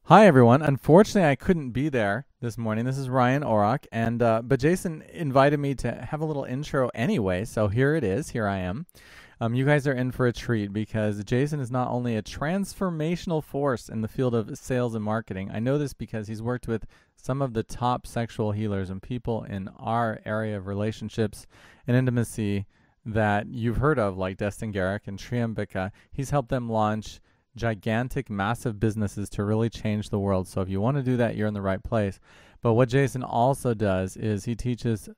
Hi everyone. Unfortunately, I couldn't be there this morning. This is Ryan Orrock, and but Jason invited me to have a little intro anyway. So here it is. Here I am. You guys are in for a treat because Jason is not only a transformational force in the field of sales and marketing. I know this because he's worked with some of the top sexual healers and people in our area of relationships and intimacy that you've heard of, like Destin Garrick and Triambika. He's helped them launch gigantic, massive businesses to really change the world. So if you want to do that, you're in the right place. But what Jason also does is he teaches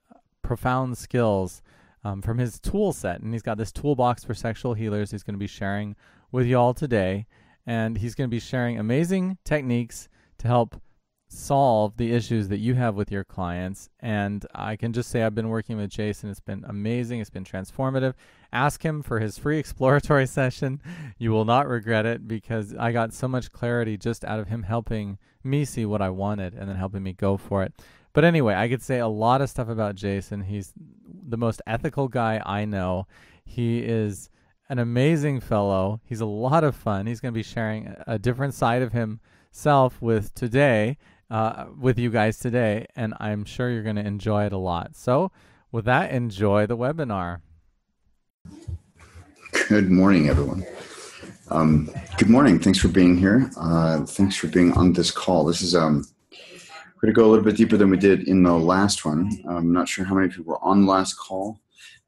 profound skills from his tool set. And he's got this toolbox for sexual healers he's going to be sharing with you all today. And he's going to be sharing amazing techniques to help solve the issues that you have with your clients. And I can just say I've been working with Jason. It's been amazing. It's been transformative. Ask him for his free exploratory session. You will not regret it because I got so much clarity just out of him helping me see what I wanted and then helping me go for it. But anyway, I could say a lot of stuff about Jason. He's the most ethical guy I know. He is an amazing fellow. He's a lot of fun. He's going to be sharing a different side of himself with you guys today, and I'm sure you're going to enjoy it a lot. So with that, enjoy the webinar. Good morning, everyone. Good morning. Thanks for being here. Thanks for being on this call. This is we're going to go a little bit deeper than we did in the last one. I'm not sure how many people were on the last call,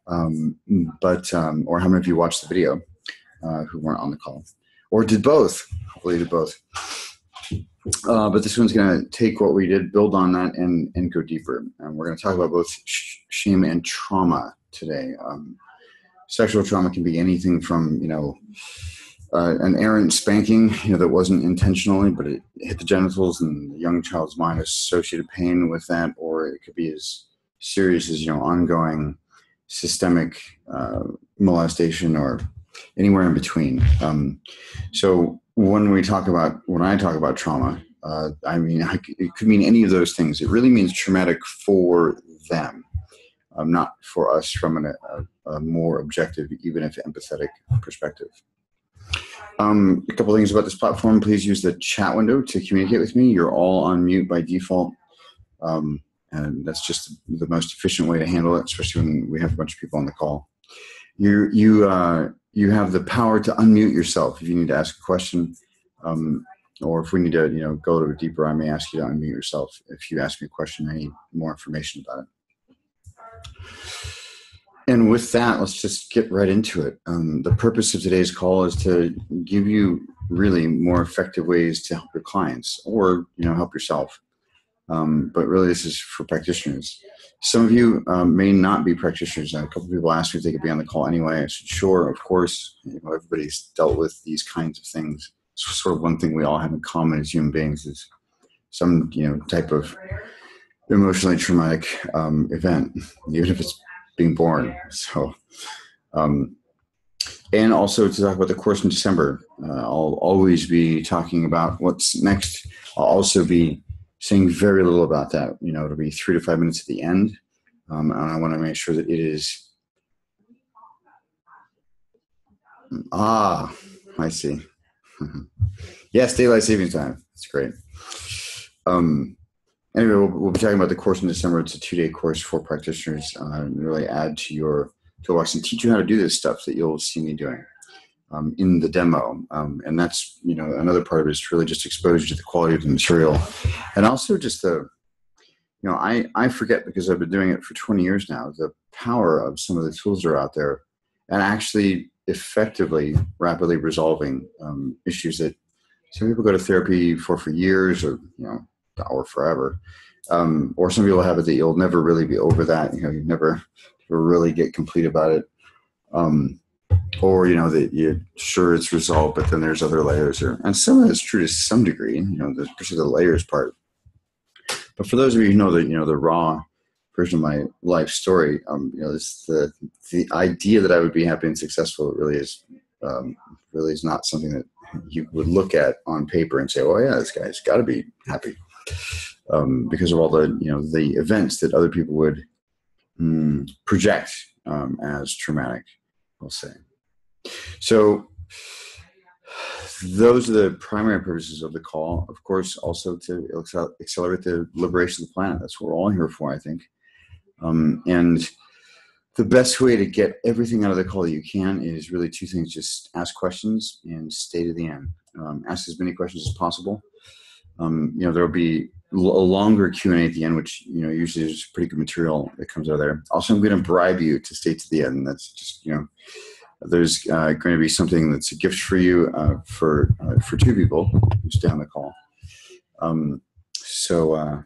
or how many of you watched the video who weren't on the call, or did both. Hopefully, you did both. But this one's going to take what we did, build on that, and go deeper. And we're going to talk about both shame and trauma today. Sexual trauma can be anything from, an errant spanking, that wasn't intentionally, but it hit the genitals and the young child's mind associated pain with that, or it could be as serious as, ongoing systemic molestation or anywhere in between. So when I talk about trauma, it could mean any of those things. It really means traumatic for them, not for us from a more objective, even if empathetic perspective. A couple of things about this platform. Please use the chat window to communicate with me. You're all on mute by default. And that's just the most efficient way to handle it, especially when we have a bunch of people on the call. You have the power to unmute yourself if you need to ask a question, or if we need to, go a little bit deeper. I may ask you to unmute yourself if you ask me a question. I need more information about it. And with that, let's just get right into it. The purpose of today's call is to give you really more effective ways to help your clients, or help yourself. But really, this is for practitioners. Some of you may not be practitioners. A couple of people asked me if they could be on the call anyway. I said, sure, of course. Everybody's dealt with these kinds of things. It's sort of one thing we all have in common as human beings is some type of emotionally traumatic event, even if it's being born. So, and also to talk about the course in December. I'll always be talking about what's next. I'll also be saying very little about that. It'll be 3 to 5 minutes at the end. And I want to make sure that it is. I see. Yes, daylight savings time. That's great. Anyway, we'll be talking about the course in December. It's a 2-day course for practitioners, and really add to your toolbox and teach you how to do this stuff that you'll see me doing in the demo. And that's, another part of it is to really just expose you to the quality of the material. And also just I forget, because I've been doing it for 20 years now, the power of some of the tools that are out there and actually effectively, rapidly resolving issues that some people go to therapy for years or forever. Or some people have it that you'll never really be over that. You never really get complete about it. Or, that you're sure it's resolved, but then there's other layers here. And some of it's true to some degree, especially the layers part. But for those of you who know the raw version of my life story, the idea that I would be happy and successful really is not something that you would look at on paper and say, oh yeah, this guy's got to be happy, because of all the events that other people would project as traumatic, we'll say. So those are the primary purposes of the call. Of course, also to accelerate the liberation of the planet. That's what we're all here for, I think. And the best way to get everything out of the call that you can is really two things. Just ask questions and stay to the end. Ask as many questions as possible. There'll be a longer Q&A at the end, which, usually there's pretty good material that comes out of there. Also, I'm going to bribe you to stay to the end. That's just, there's going to be something that's a gift for you for two people who stay on the call. So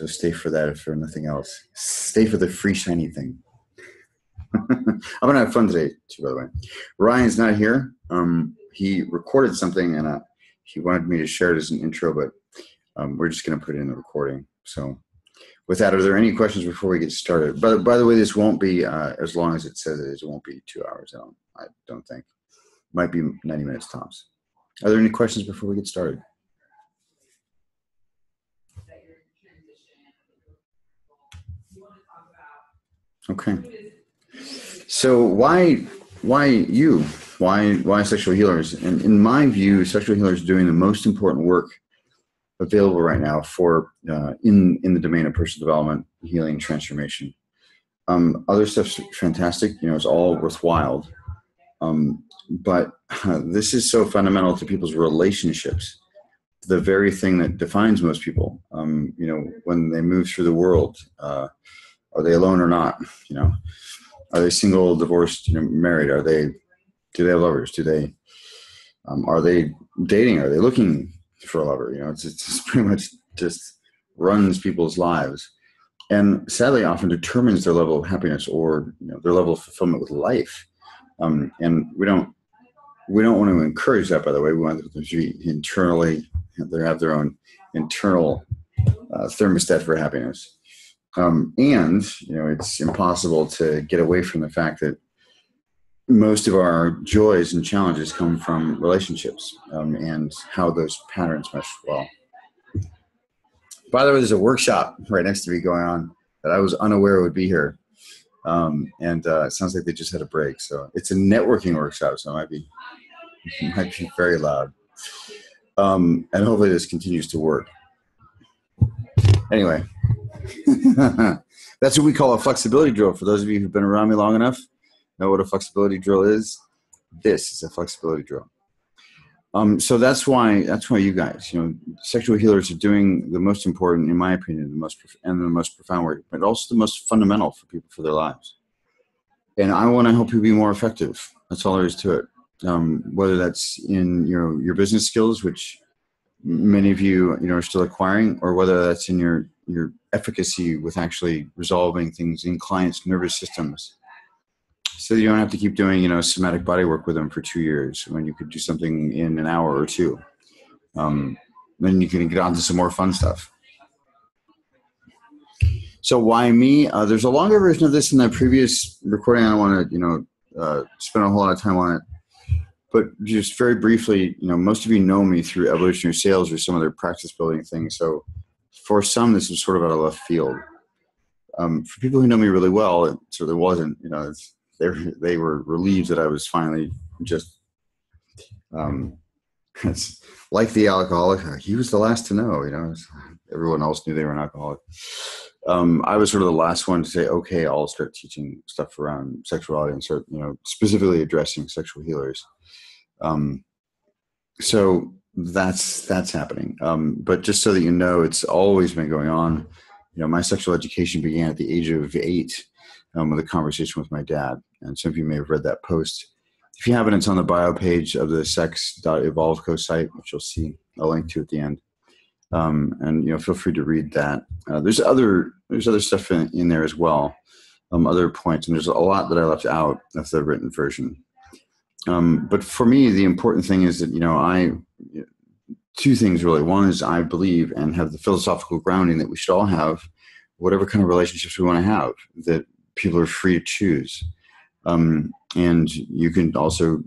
stay for that if for nothing else. Stay for the free shiny thing. I'm going to have fun today, too, by the way. Ryan's not here. He recorded something, and he wanted me to share it as an intro, but we're just going to put it in the recording. So with that, are there any questions before we get started? By the way, this won't be as long as it says it is. It won't be 2 hours. I don't think. It might be 90 minutes tops. Are there any questions before we get started? Okay. So why you? Why sexual healers? And in my view, sexual healers are doing the most important work available right now for in the domain of personal development, healing, transformation. Other stuff's fantastic. It's all worthwhile. But this is so fundamental to people's relationships. The very thing that defines most people. When they move through the world, are they alone or not? Are they single, divorced, married? Do they have lovers? Are they dating? Are they looking for a lover? It's pretty much just runs people's lives, and sadly often determines their level of happiness or their level of fulfillment with life. And we don't want to encourage that. By the way, we want them to be internally, they have their own internal thermostat for happiness. And it's impossible to get away from the fact that most of our joys and challenges come from relationships and how those patterns mesh well. By the way, there's a workshop right next to me going on that I was unaware would be here. And it sounds like they just had a break. So it's a networking workshop, so it might be very loud. And hopefully this continues to work. Anyway, that's what we call a flexibility drill. For those of you who've been around me long enough, know what a flexibility drill is. This is a flexibility drill. So that's why you guys, sexual healers are doing the most important, in my opinion, the most profound work, but also the most fundamental for people for their lives. And I want to help you be more effective. That's all there is to it. Whether that's in your business skills, which many of you are still acquiring, or whether that's in your efficacy with actually resolving things in clients' nervous systems. So you don't have to keep doing, somatic body work with them for 2 years when you could do something in an hour or two. Then you can get on to some more fun stuff. So why me? There's a longer version of this in the previous recording. I don't want to, spend a whole lot of time on it. But just very briefly, most of you know me through evolutionary sales or some other practice building things. So for some, this is sort of out of left field. For people who know me really well, it sort of wasn't, they were relieved that I was finally just, it's like the alcoholic. He was the last to know, everyone else knew they were an alcoholic. I was sort of the last one to say, okay, I'll start teaching stuff around sexuality and start, specifically addressing sexual healers. So that's happening. But just so that it's always been going on. My sexual education began at the age of 8 with a conversation with my dad. And some of you may have read that post. If you haven't, it's on the bio page of the sex.evolveco site, which you'll see a link to at the end. And feel free to read that. There's other stuff in there as well, other points, and there's a lot that I left out of the written version. But for me, the important thing is that two things really. One is I believe and have the philosophical grounding that we should all have whatever kind of relationships we want to have. That people are free to choose, and you can also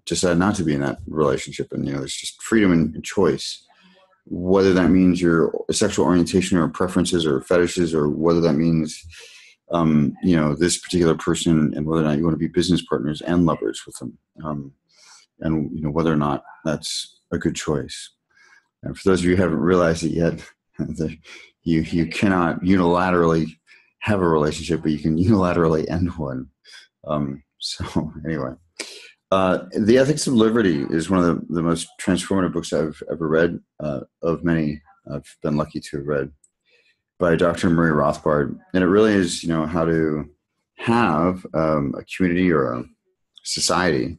decide not to be in that relationship. And there's just freedom and choice. Whether that means your sexual orientation or preferences or fetishes, or whether that means, this particular person, and whether or not you want to be business partners and lovers with them. and whether or not that's a good choice. And for those of you who haven't realized it yet, you cannot unilaterally have a relationship, but you can unilaterally end one. So anyway, The Ethics of Liberty is one of the most transformative books I've ever read, of many I've been lucky to have read, by Dr. Murray Rothbard. And it really is, how to have a community or a society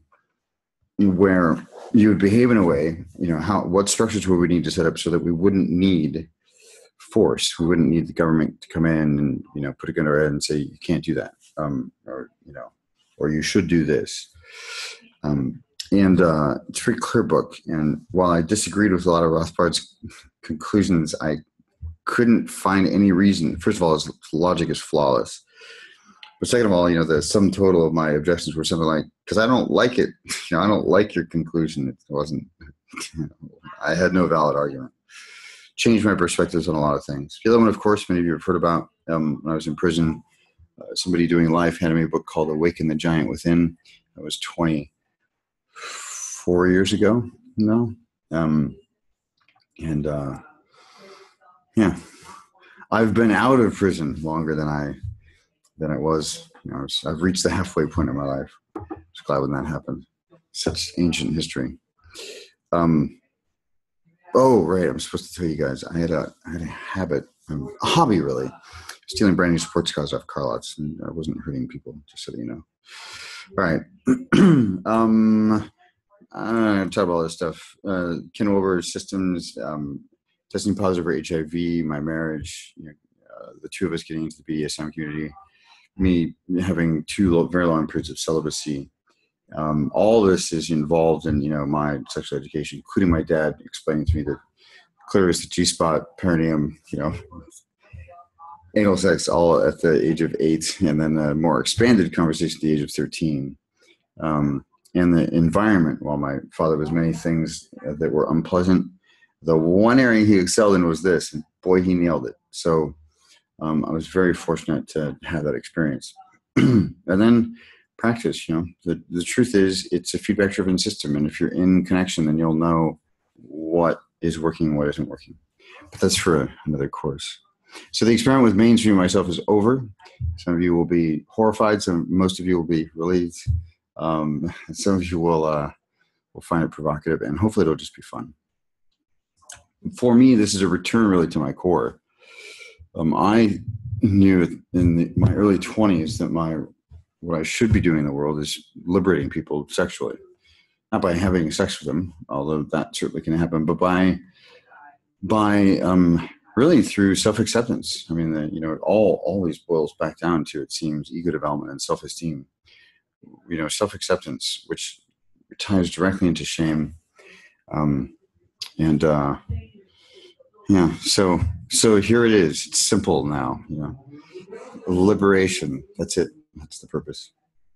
where you would behave in a way, what structures would we need to set up so that we wouldn't need force. We wouldn't need the government to come in and, put a gun to our head and say, you can't do that. Or you should do this. It's a very clear book. And while I disagreed with a lot of Rothbard's conclusions, I couldn't find any reason. First of all, his logic is flawless. But second of all, the sum total of my objections were something like, because I don't like it. I don't like your conclusion. It wasn't, I had no valid argument. Changed my perspectives on a lot of things. The other one, of course, many of you have heard about, when I was in prison, somebody doing life handed me a book called Awaken the Giant Within. That was 24 years ago now. Yeah, I've been out of prison longer than it was. I've reached the halfway point in my life. I was glad when that happened. Such ancient history. Oh, right. I'm supposed to tell you guys. I had a habit, a hobby really, stealing brand new sports cars off car lots, and I wasn't hurting people, just so that you know. All right. I'm going to talk about all this stuff. Ken Wilber's systems, testing positive for HIV, my marriage, the two of us getting into the BDSM community, me having two very long periods of celibacy. All this is involved in, my sexual education, including my dad explaining to me that clearly it's the G-spot, perineum, anal sex, all at the age of 8, and then a more expanded conversation at the age of 13. And the environment, while my father was many things that were unpleasant, the one area he excelled in was this, and boy, he nailed it. So I was very fortunate to have that experience. And then practice, the truth is it's a feedback-driven system. And if you're in connection, then you'll know what is working and what isn't working. But that's for another course. So the experiment with mainstream myself is over. Some of you will be horrified. Most of you will be relieved. Some of you will find it provocative, and hopefully it'll just be fun. For me, this is a return really to my core. I knew in my early 20s that what I should be doing in the world is liberating people sexually, not by having sex with them, although that certainly can happen, but by really through self-acceptance. I mean, it all always boils back down to, it seems, ego development and self-esteem. Self-acceptance, which ties directly into shame. So here it is. It's simple now, liberation. That's it. That's the purpose.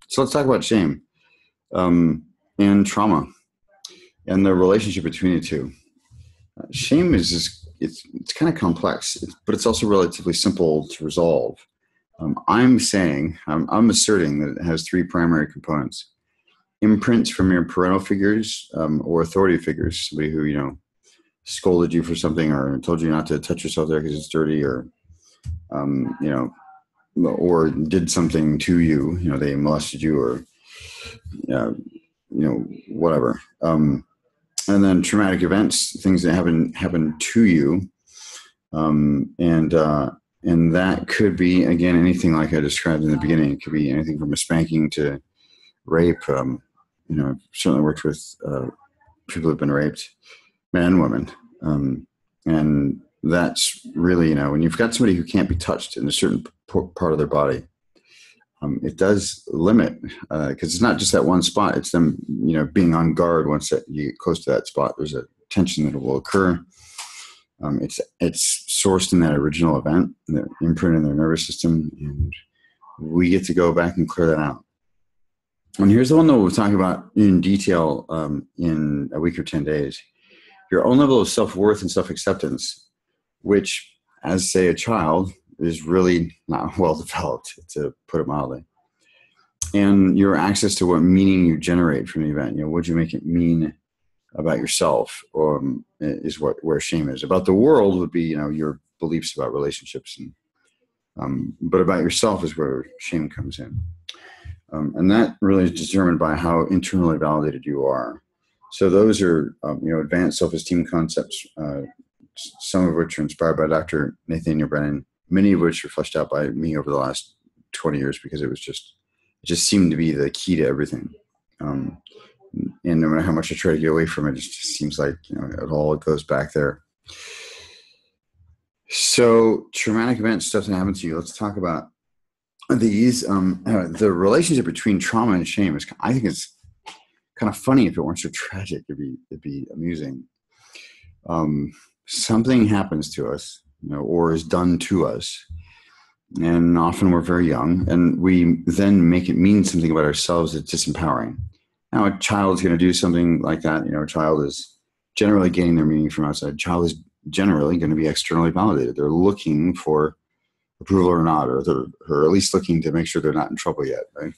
So let's talk about shame, and trauma and the relationship between the two. Shame is just, it's kind of complex, but it's also relatively simple to resolve. I'm asserting that it has 3 primary components: imprints from your parental figures, or authority figures, somebody who, scolded you for something or told you not to touch yourself there because it's dirty, or, or did something to you, they molested you, or, whatever. And then traumatic events, things that happen to you. And that could be, again, anything like I described in the beginning. It could be anything from a spanking to rape. I've certainly worked with people who have been raped, men and women. And that's really, when you've got somebody who can't be touched in a certain part of their body, it does limit, because it's not just that one spot. It's them, being on guard. Once you get close to that spot, there's a tension that will occur. It's sourced in that original event, the imprint in their nervous system, and we get to go back and clear that out. And here's the one that we'll talk about in detail in a week or 10 days. Your own level of self-worth and self-acceptance, which, as say a child, is really not well developed, to put it mildly. and your access to what meaning you generate from the event. What do you make it mean about yourself, is where shame is. About the world would be, your beliefs about relationships, but about yourself is where shame comes in. And that really is determined by how internally validated you are. So those are, advanced self-esteem concepts, some of which are inspired by Dr. Nathaniel Brennan, many of which are fleshed out by me over the last 20 years, because it just seemed to be the key to everything. And no matter how much I try to get away from it, it just seems like, it all goes back there. So traumatic events, stuff that happened to you. Let's talk about these. The relationship between trauma and shame is, I think it's kind of funny. If it weren't so tragic, it'd be amusing. Something happens to us, or is done to us, and often we're very young, and we then make it mean something about ourselves that's disempowering. Now, a child is going to do something like that. A child is generally getting their meaning from outside. A child is generally going to be externally validated. They're looking for approval or not, or at least looking to make sure they're not in trouble yet, right?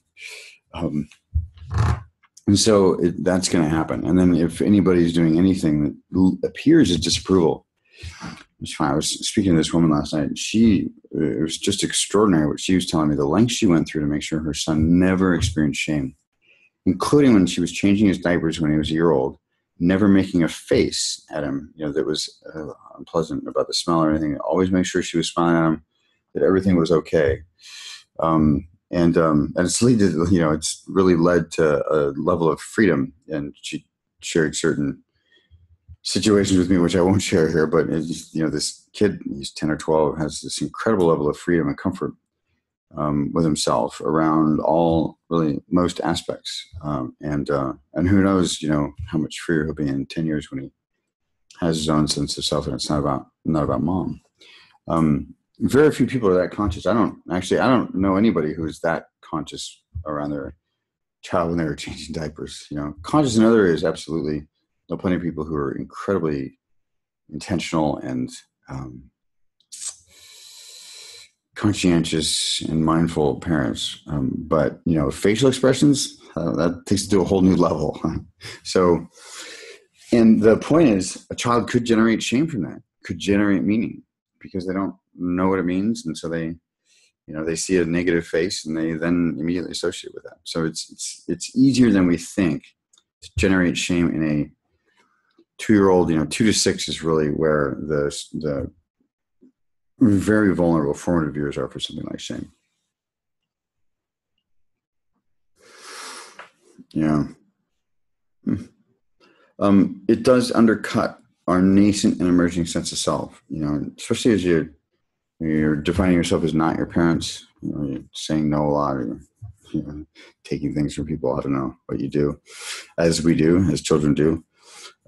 And so that's going to happen. And then if anybody's doing anything that appears as disapproval, it's fine. I was speaking to this woman last night, and it was just extraordinary what she was telling me, the lengths she went through to make sure her son never experienced shame, including when she was changing his diapers when he was a year old, never making a face at him, that was unpleasant about the smell or anything. Always make sure she was smiling at him, that everything was okay. And it's it's really led to a level of freedom. And she shared certain situations with me, which I won't share here, but this kid, he's 10 or 12, has this incredible level of freedom and comfort with himself around most aspects. And who knows, how much freer he'll be in 10 years when he has his own sense of self, and it's not about mom. Very few people are that conscious. I don't know anybody who's that conscious around their child when they were changing diapers. Conscious in other areas, absolutely. There are plenty of people who are incredibly intentional and conscientious and mindful parents. But facial expressions, that takes it to a whole new level. So, and the point is, a child could generate shame from that, could generate meaning, because they don't know what it means, and so they see a negative face and they then immediately associate with that. So it's easier than we think to generate shame in a 2-year-old. 2 to 6 is really where the very vulnerable formative years are for something like shame. Yeah. It does undercut our nascent and emerging sense of self, especially as you're defining yourself as not your parents, you're saying no a lot, or taking things from people. I don't know what you do, as we do, as children do.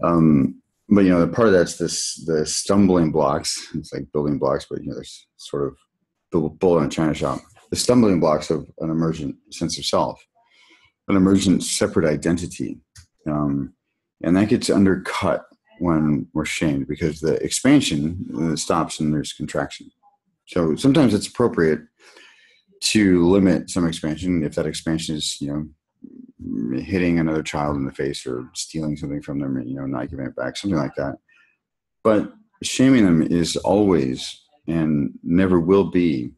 But the part of that's the stumbling blocks. It's like building blocks, but there's sort of the bull in a china shop. The stumbling blocks of an emergent sense of self, an emergent separate identity, and that gets undercut when we're shamed, because the expansion stops and there's contraction. So sometimes it's appropriate to limit some expansion if that expansion is, hitting another child in the face or stealing something from them, not giving it back, something like that. But shaming them is always and never will be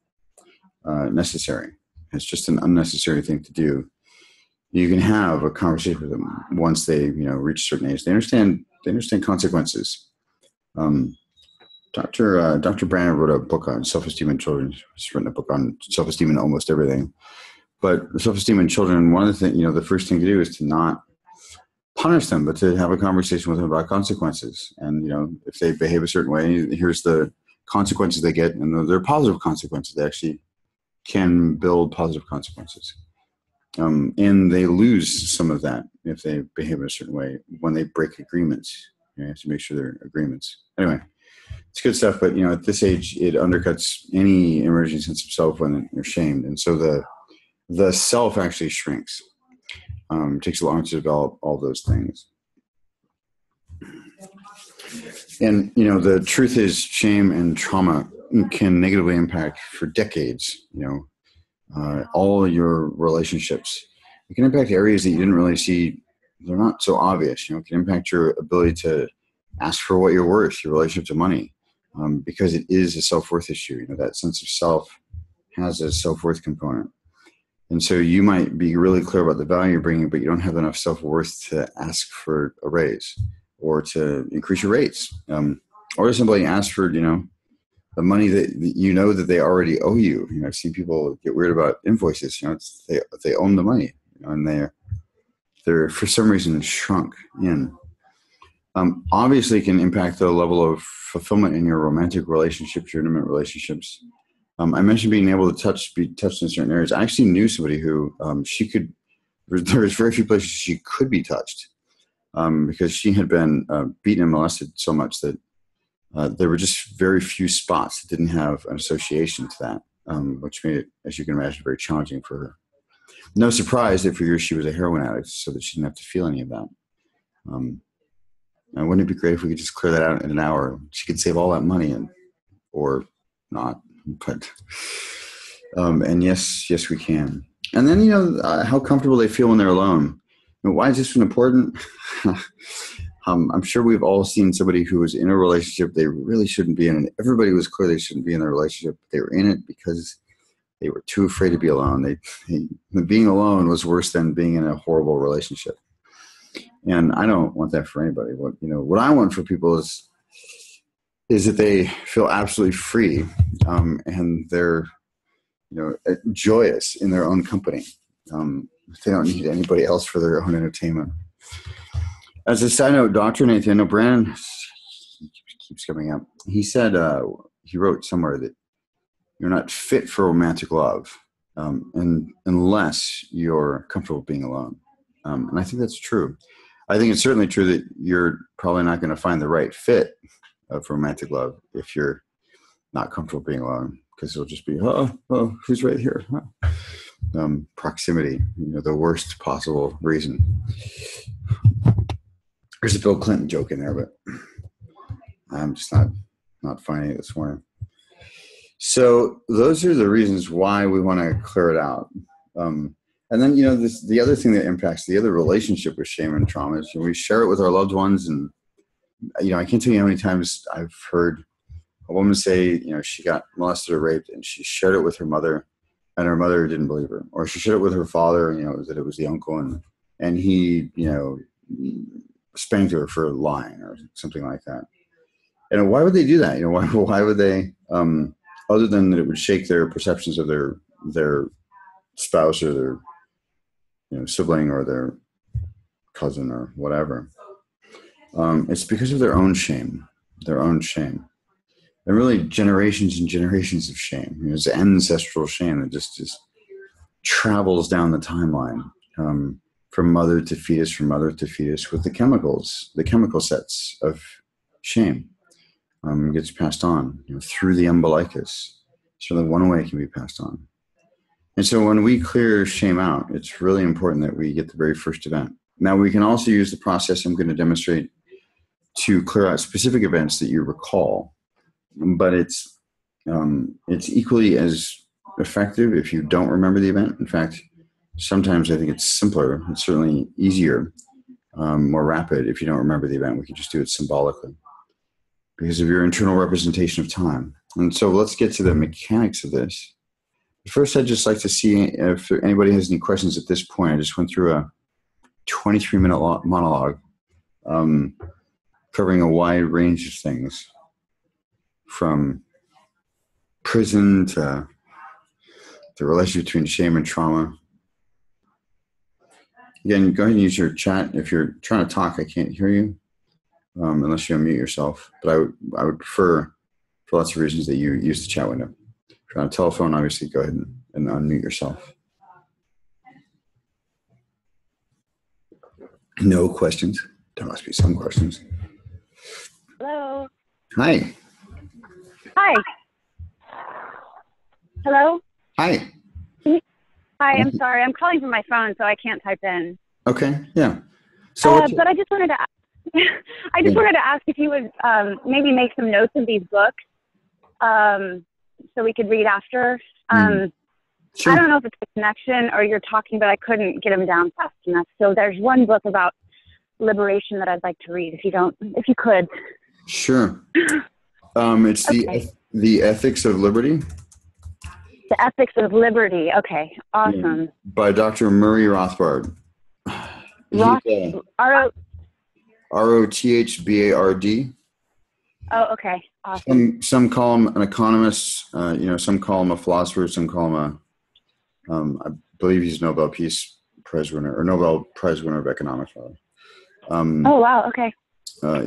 necessary. It's just an unnecessary thing to do. You can have a conversation with them once they, reach a certain age. They understand consequences. Dr. Brandon wrote a book on self-esteem in children. He's written a book on self-esteem in almost everything. But self-esteem in children, one of the things, the first thing to do is to not punish them, but to have a conversation with them about consequences. And, if they behave a certain way, here's the consequences they get. And they're positive consequences. They actually can build positive consequences. And they lose some of that if they behave in a certain way when they break agreements. You have to make sure they're agreements. Anyway, it's good stuff. But, at this age, it undercuts any emerging sense of self when they're shamed. And so the self actually shrinks. It takes a long time to develop all those things. And, the truth is, shame and trauma can negatively impact for decades, all your relationships. It can impact areas that you didn't really see. They're not so obvious. It can impact your ability to ask for what you're worth, your relationship to money, because it is a self-worth issue. That sense of self has a self-worth component. And so you might be really clear about the value you're bringing, but you don't have enough self-worth to ask for a raise or to increase your rates, or to simply ask for, the money that that they already owe you. I've seen people get weird about invoices. They own the money, and they're for some reason shrunk in. Obviously, it can impact the level of fulfillment in your romantic relationships, your intimate relationships. I mentioned being able to be touched in certain areas. I actually knew somebody who there was very few places she could be touched, because she had been beaten and molested so much that there were just very few spots that didn't have an association to that, which made it, as you can imagine, very challenging for her. No surprise that for years she was a heroin addict, so that she didn't have to feel any of that. And wouldn't it be great if we could just clear that out in an hour? She could save all that money, or not. But and yes, we can. And then how comfortable they feel when they're alone. Why is this one important? I'm sure we've all seen somebody who was in a relationship they really shouldn't be in, and everybody was clear they shouldn't be in their relationship. They were in it because they were too afraid to be alone. Being alone was worse than being in a horrible relationship. And I don't want that for anybody. What I want for people is that they feel absolutely free, and they're joyous in their own company. They don't need anybody else for their own entertainment. As a side note, Dr. Nathaniel Brand keeps coming up. He said, he wrote somewhere that you're not fit for romantic love, unless you're comfortable being alone. And I think that's true. I think it's certainly true that you're probably not going to find the right fit of romantic love if you're not comfortable being alone, because it'll just be, oh, who's right here? Proximity, the worst possible reason. There's a Bill Clinton joke in there, but I'm just not finding it this morning. So those are the reasons why we want to clear it out. And then, the other thing that impacts the other relationship with shame and trauma is we share it with our loved ones. And, I can't tell you how many times I've heard a woman say, she got molested or raped, and she shared it with her mother, and her mother didn't believe her. Or she shared it with her father, that it was the uncle, and he, spanked her for lying or something like that. And why would they do that? Why would they, other than that it would shake their perceptions of their spouse or their sibling or their cousin or whatever. It's because of their own shame, and really generations and generations of shame. It's ancestral shame that just travels down the timeline, from mother to fetus, with the chemical sets of shame. Gets passed on through the umbilicus. So the one way it can be passed on. And so when we clear shame out, it's really important that we get the very first event. Now we can also use the process I'm going to demonstrate to clear out specific events that you recall, but it's equally as effective if you don't remember the event. In fact, sometimes I think it's simpler. It's certainly easier, more rapid if you don't remember the event. We can just do it symbolically because of your internal representation of time. And so let's get to the mechanics of this. First, I'd just like to see if anybody has any questions at this point. I just went through a 23-minute monologue covering a wide range of things, from prison to the relationship between shame and trauma. Again, go ahead and use your chat. If you're trying to talk, I can't hear you unless you unmute yourself. But I would prefer, for lots of reasons, that you use the chat window. If you're on a telephone, obviously, go ahead and unmute yourself. No questions. There must be some questions. Hello. Hi. Hi. Hello. Hi. Hi. I'm sorry. I'm calling from my phone, so I can't type in. Okay. Yeah. So, but I just wanted to. Wanted to ask if you would maybe make some notes of these books, so we could read after. Sure. I don't know if it's the connection or you're talking, but I couldn't get them down fast enough. So there's one book about liberation that I'd like to read, if you could. Sure. It's Okay. the Ethics of Liberty. The Ethics of Liberty. Okay. Awesome. By Dr. Murray Rothbard. Rothbard. Oh, okay. Awesome. Some call him an economist. Some call him a philosopher. Some call him I believe he's Nobel Peace Prize winner or Nobel Prize winner of economics. Oh, wow. Okay.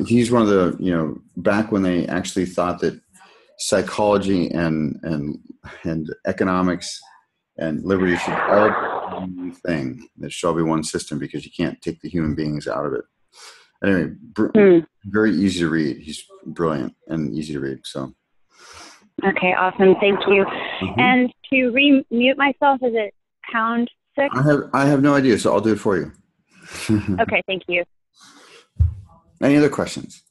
He's one of the, back when they actually thought that psychology and economics and liberty should all be one thing. There shall be one system because you can't take the human beings out of it. Anyway, very easy to read. He's brilliant and easy to read. So. Okay, awesome. Thank you. Mm-hmm. And to re-mute myself, is it pound 6? I have no idea, so I'll do it for you. Okay, thank you. Any other questions?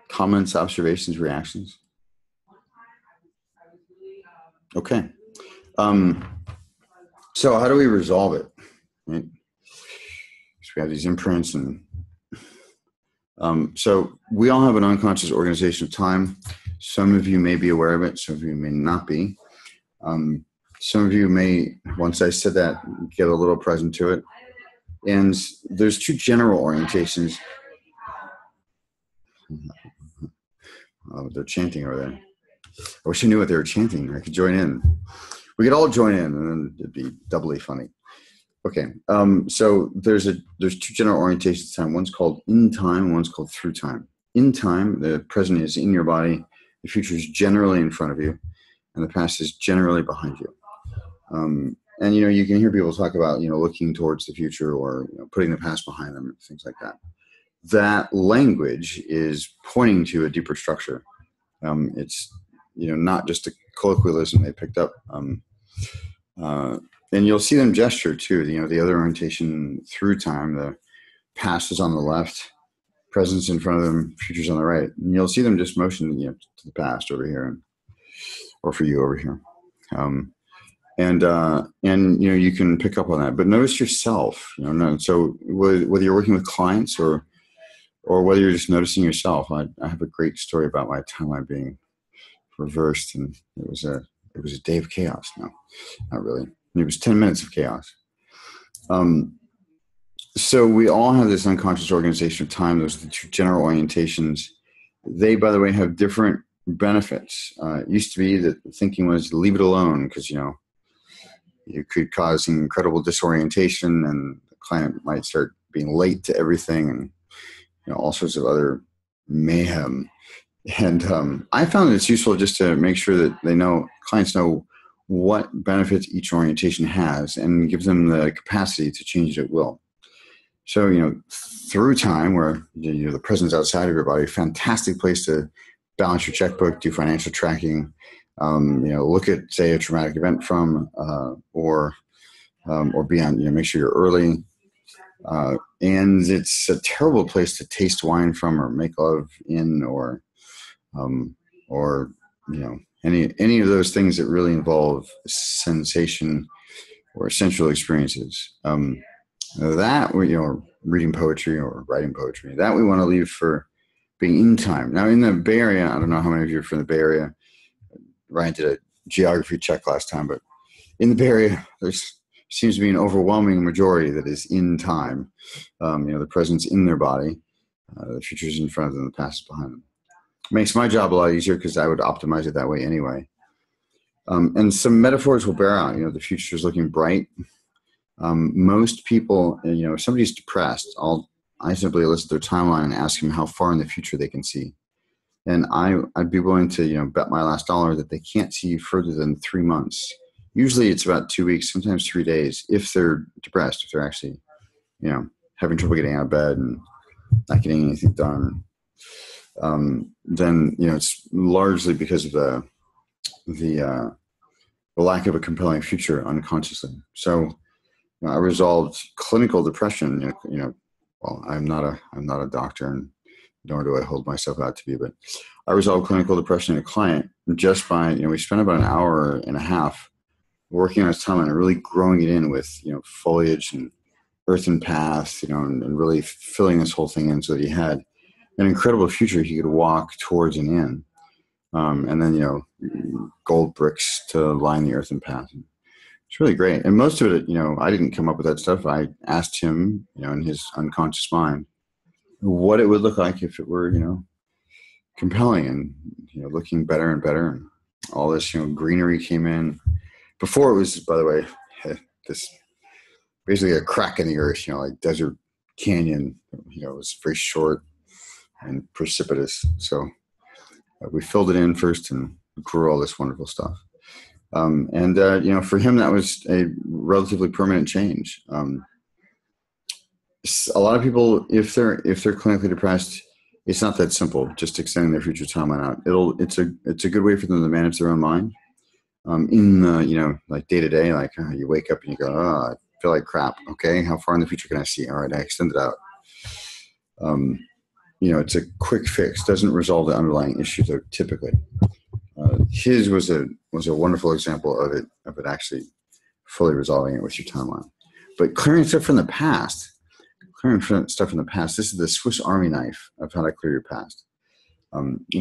Comments, observations, reactions? Okay. So how do we resolve it? Right? So we have these imprints and so we all have an unconscious organization of time. Some of you may be aware of it. Some of you may not be. Some of you may, once I said that, get a little present to it. And there's two general orientations. Oh, they're chanting over there. I wish I knew what they were chanting. I could join in. We could all join in, and then it'd be doubly funny. Okay, so there's two general orientations of time. One's called in time, one's called through time. In time, the present is in your body, the future is generally in front of you, and the past is generally behind you. And you can hear people talk about looking towards the future or putting the past behind them, things like that. That language is pointing to a deeper structure. It's not just a colloquialism they picked up. And you'll see them gesture too. The other orientation through time, the past is on the left, present's in front of them, future's on the right. And you'll see them just motion to the past over here, or for you over here. And you can pick up on that. But notice yourself. So whether you're working with clients or whether you're just noticing yourself, I have a great story about my timeline being reversed, and it was a day of chaos. No, not really. It was 10 minutes of chaos. So we all have this unconscious organization of time. Those are the two general orientations. They, by the way, have different benefits. It used to be that thinking was leave it alone because, you could cause incredible disorientation and the client might start being late to everything and, all sorts of other mayhem. And I found it's useful just to make sure that clients know what benefits each orientation has and give them the capacity to change it at will. So, through time where the presence outside of your body, fantastic place to balance your checkbook, do financial tracking, look at, say, a traumatic event from, or beyond, make sure you're early. And it's a terrible place to taste wine from or make love in or any of those things that really involve sensation or sensual experiences. That, reading poetry or writing poetry, that we want to leave for being in time. Now, in the Bay Area, I don't know how many of you are from the Bay Area. Ryan did a geography check last time, but in the Bay Area, there seems to be an overwhelming majority that is in time. The present's in their body, the future's in front of them, the past is behind them. Makes my job a lot easier because I would optimize it that way anyway. And some metaphors will bear out. The future is looking bright. Most people, if somebody's depressed, I simply listen to their timeline and ask them how far in the future they can see. And I'd be willing to, bet my last dollar that they can't see further than 3 months. Usually it's about 2 weeks, sometimes 3 days, if they're depressed, if they're actually, having trouble getting out of bed and not getting anything done. Then, it's largely because of the lack of a compelling future unconsciously. So I resolved clinical depression, well, I'm not a doctor and nor do I hold myself out to be, but I resolved clinical depression in a client just by, we spent about an hour and a half working on his timeline and really growing it in with, foliage and earthen paths, and really filling this whole thing in so that he had an incredible future he could walk towards and in. And then, gold bricks to line the earthen path. It's really great. And most of it, I didn't come up with that stuff. I asked him, in his unconscious mind, what it would look like if it were, compelling and, looking better and better. And all this, greenery came in. Before it was, by the way, this basically a crack in the earth, like desert canyon, it was very short and precipitous. So we filled it in first and grew all this wonderful stuff. For him, that was a relatively permanent change. A lot of people, if they're clinically depressed, it's not that simple. Just extending their future timeline out. It's a good way for them to manage their own mind. In the, like day to day, like you wake up and you go, oh, I feel like crap. Okay, how far in the future can I see? All right, I extend it out. It's a quick fix. Doesn't resolve the underlying issue though. Typically, his was a wonderful example of it actually fully resolving it with your timeline. But clearing stuff from the past. This is the Swiss Army knife of how to clear your past.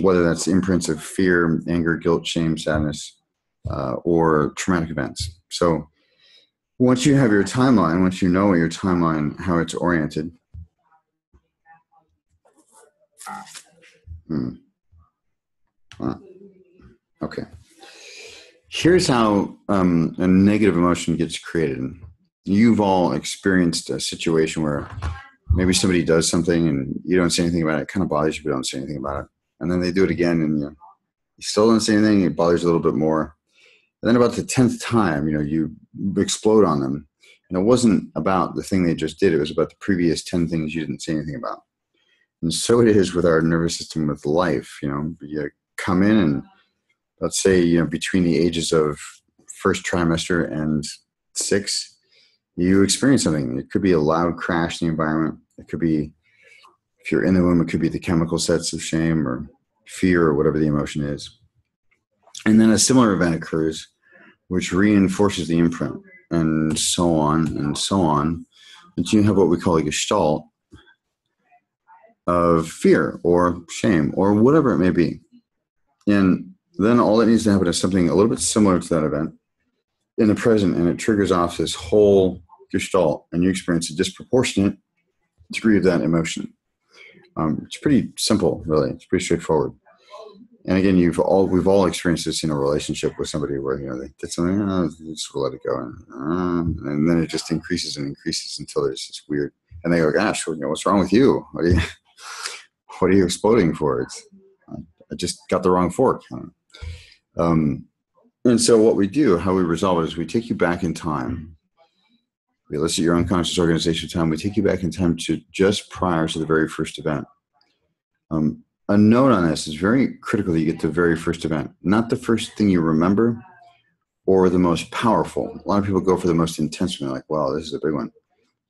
Whether that's imprints of fear, anger, guilt, shame, sadness, or traumatic events. So once you have your timeline, once you know your timeline, how it's oriented. Okay. Here's how a negative emotion gets created. You've all experienced a situation where maybe somebody does something and you don't say anything about it. It kind of bothers you, but don't say anything about it. And then they do it again and you still don't say anything. It bothers you a little bit more. And then about the 10th time, you explode on them. And it wasn't about the thing they just did. It was about the previous 10 things you didn't say anything about. And so it is with our nervous system, with life. You come in and let's say, between the ages of first trimester and 6, you experience something. It could be a loud crash in the environment. It could be, if you're in the womb, it could be the chemical sets of shame or fear or whatever the emotion is. And then a similar event occurs, which reinforces the imprint, and so on and so on. Until you have what we call a gestalt of fear or shame or whatever it may be. And then all that needs to happen is something a little bit similar to that event in the present, and it triggers off this whole gestalt, and you experience a disproportionate degree of that emotion. It's pretty simple, really. It's pretty straightforward. And again, we've all experienced this in a relationship with somebody where they did something, just let it go, and then it just increases and increases until there's this weird, and they go, "Gosh, what's wrong with you? What are you exploding for? I just got the wrong fork." And so what we do, how we resolve it, is we take you back in time. We elicit your unconscious organization time. We take you back in time to just prior to the very first event. A note on this is very critical that you get to the very first event, not the first thing you remember or the most powerful. A lot of people go for the most intense one. They're like, wow, this is a big one.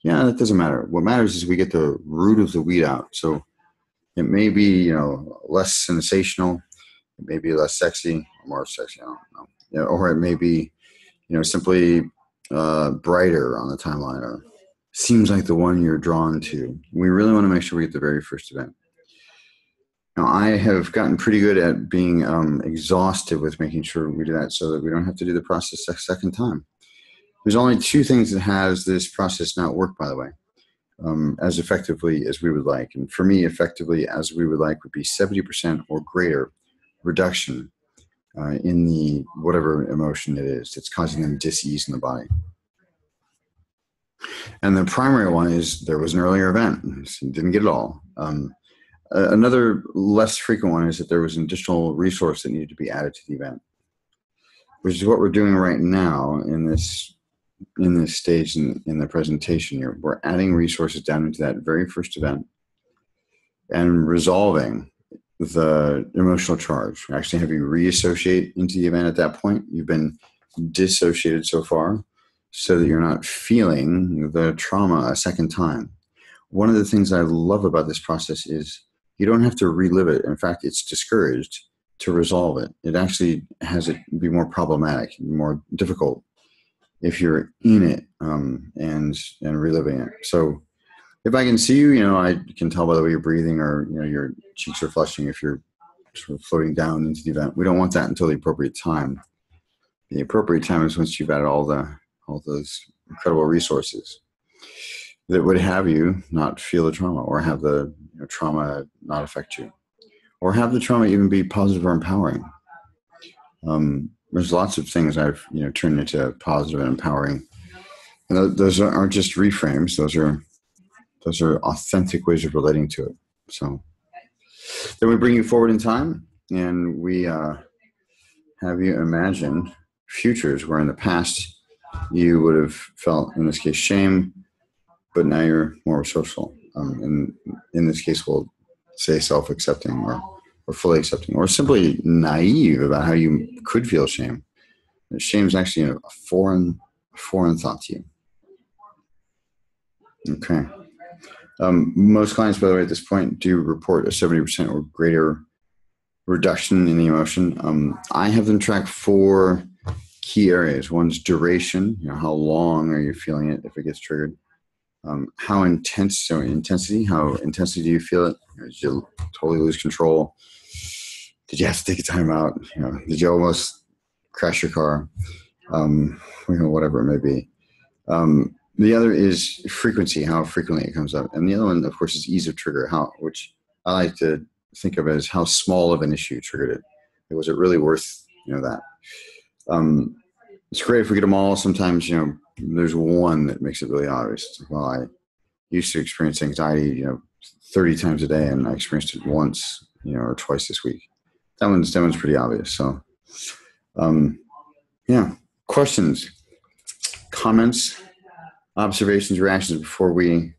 Yeah, that doesn't matter. What matters is we get the root of the weed out. So it may be, less sensational. It may be less sexy, or more sexy, I don't know. Or it may be, simply brighter on the timeline, or seems like the one you're drawn to. We really want to make sure we get the very first event. Now, I have gotten pretty good at being exhaustive with making sure we do that so that we don't have to do the process a second time. There's only 2 things that has this process not work, by the way, as effectively as we would like. And for me, effectively as we would like would be 70% or greater reduction in the whatever emotion it is that's causing them dis-ease in the body. And the primary one is there was an earlier event. So you didn't get it all. Another less frequent one is that there was an additional resource that needed to be added to the event, which is what we're doing right now in this stage in the presentation here. We're adding resources down into that very first event and resolving the emotional charge. We're actually having you reassociate into the event at that point. You've been dissociated so far so that you're not feeling the trauma a second time. One of the things I love about this process is you don't have to relive it. In fact, it's discouraged to resolve it. It actually has it be more problematic, more difficult if you're in it and reliving it. So if I can see you, I can tell by the way you're breathing, or your cheeks are flushing if you're sort of floating down into the event. We don't want that until the appropriate time. The appropriate time is once you've added all those incredible resources that would have you not feel the trauma, or have the trauma not affect you, or have the trauma even be positive or empowering. There's lots of things I've turned into positive and empowering, and those aren't just reframes. Those are authentic ways of relating to it. So then we bring you forward in time, and we have you imagine futures where in the past you would have felt, in this case, shame, but now you're more resourceful. And in this case, we'll say self-accepting, or fully accepting, or simply naive about how you could feel shame. Shame is actually a foreign thought to you. Okay. Most clients, by the way, at this point do report a 70% or greater reduction in the emotion. I have them track 4 key areas. One's duration. How long are you feeling it if it gets triggered? How intense? So intensity. How intensely do you feel it? Did you totally lose control? Did you have to take a time out? Did you almost crash your car? Whatever it may be. The other is frequency, how frequently it comes up. And the other one, of course, is ease of trigger, which I like to think of as how small of an issue triggered it. Was it really worth that? It's great if we get them all. Sometimes, there's one that makes it really obvious. It's like, well, I used to experience anxiety, 30 times a day, and I experienced it once, or twice this week. That one's pretty obvious. So, questions, comments, observations, reactions before we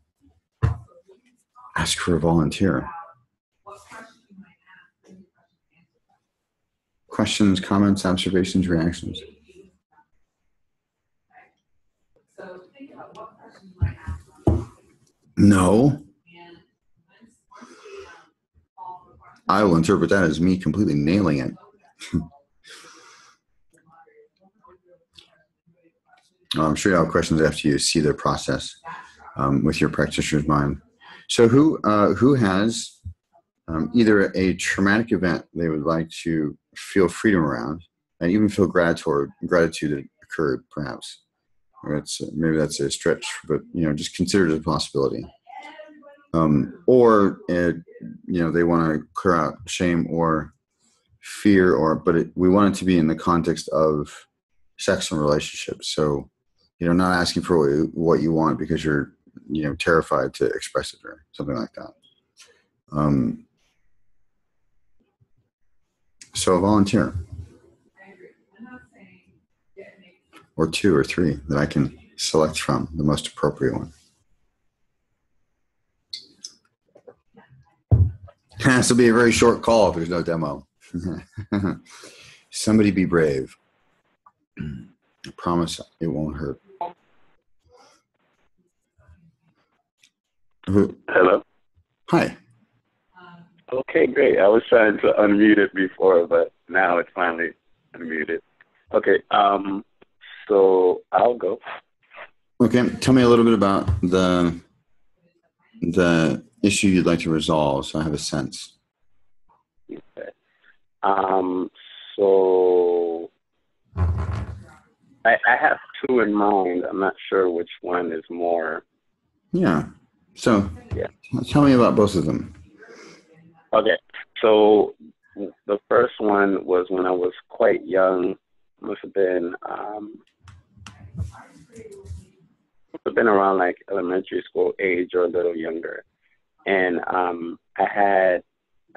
ask for a volunteer. Questions, comments, observations, reactions. No. I will interpret that as me completely nailing it. I'm sure you'll have questions after you see the process with your practitioner's mind. So who has either a traumatic event they would like to feel freedom around, and even feel gratitude that occurred, perhaps? Or maybe that's a stretch, but just consider it a possibility. Or they want to clear out shame or fear, but we want it to be in the context of sex and relationships. So not asking for what you want because you're terrified to express it, or something like that. So a volunteer, or 2 or 3 that I can select from, the most appropriate one. This will be a very short call if there's no demo. Somebody be brave. I promise it won't hurt. Hello. Hi. Okay, great. I was trying to unmute it before, but now it's finally unmuted. Okay, so I'll go. Okay, tell me a little bit about the issue you'd like to resolve, so I have a sense. Okay. So I have 2 in mind. I'm not sure which one is more. Yeah. So tell me about both of them. Okay. So the first one was when I was quite young. Must have been around like elementary school age or a little younger. And I had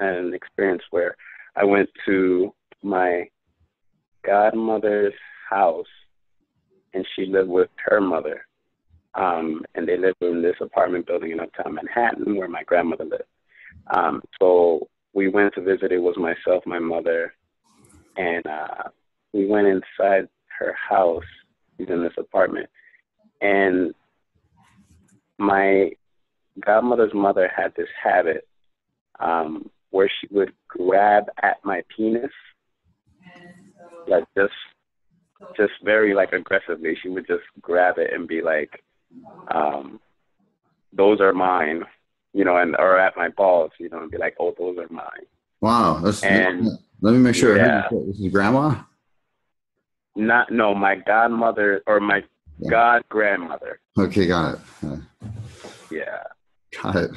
an experience where I went to my godmother's house, and she lived with her mother. And they lived in this apartment building in Uptown Manhattan where my grandmother lived. So we went to visit. It was myself, my mother, and we went inside her house. She's in this apartment. And my godmother's mother had this habit where she would grab at my penis, like just very like aggressively. She would just grab it and be like, those are mine, you know, and or at my balls, you know, and be like, oh, those are mine. Wow. Let me make sure. Yeah. This is grandma? No, my godmother or my god grandmother. Okay, got it. Yeah. Got it.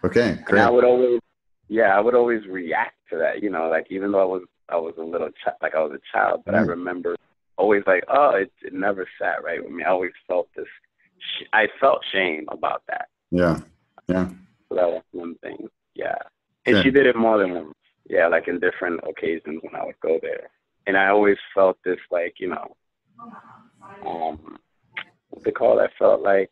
Okay, great. And I would always react to that, you know, like even though I was a little like I was a child, but I remember always like, oh, it never sat right with me. I always felt this. I felt shame about that. Yeah. So that was one thing. Yeah. And she did it more than once. Yeah, like in different occasions when I would go there. And I always felt this, like, you know, what's it called? I felt like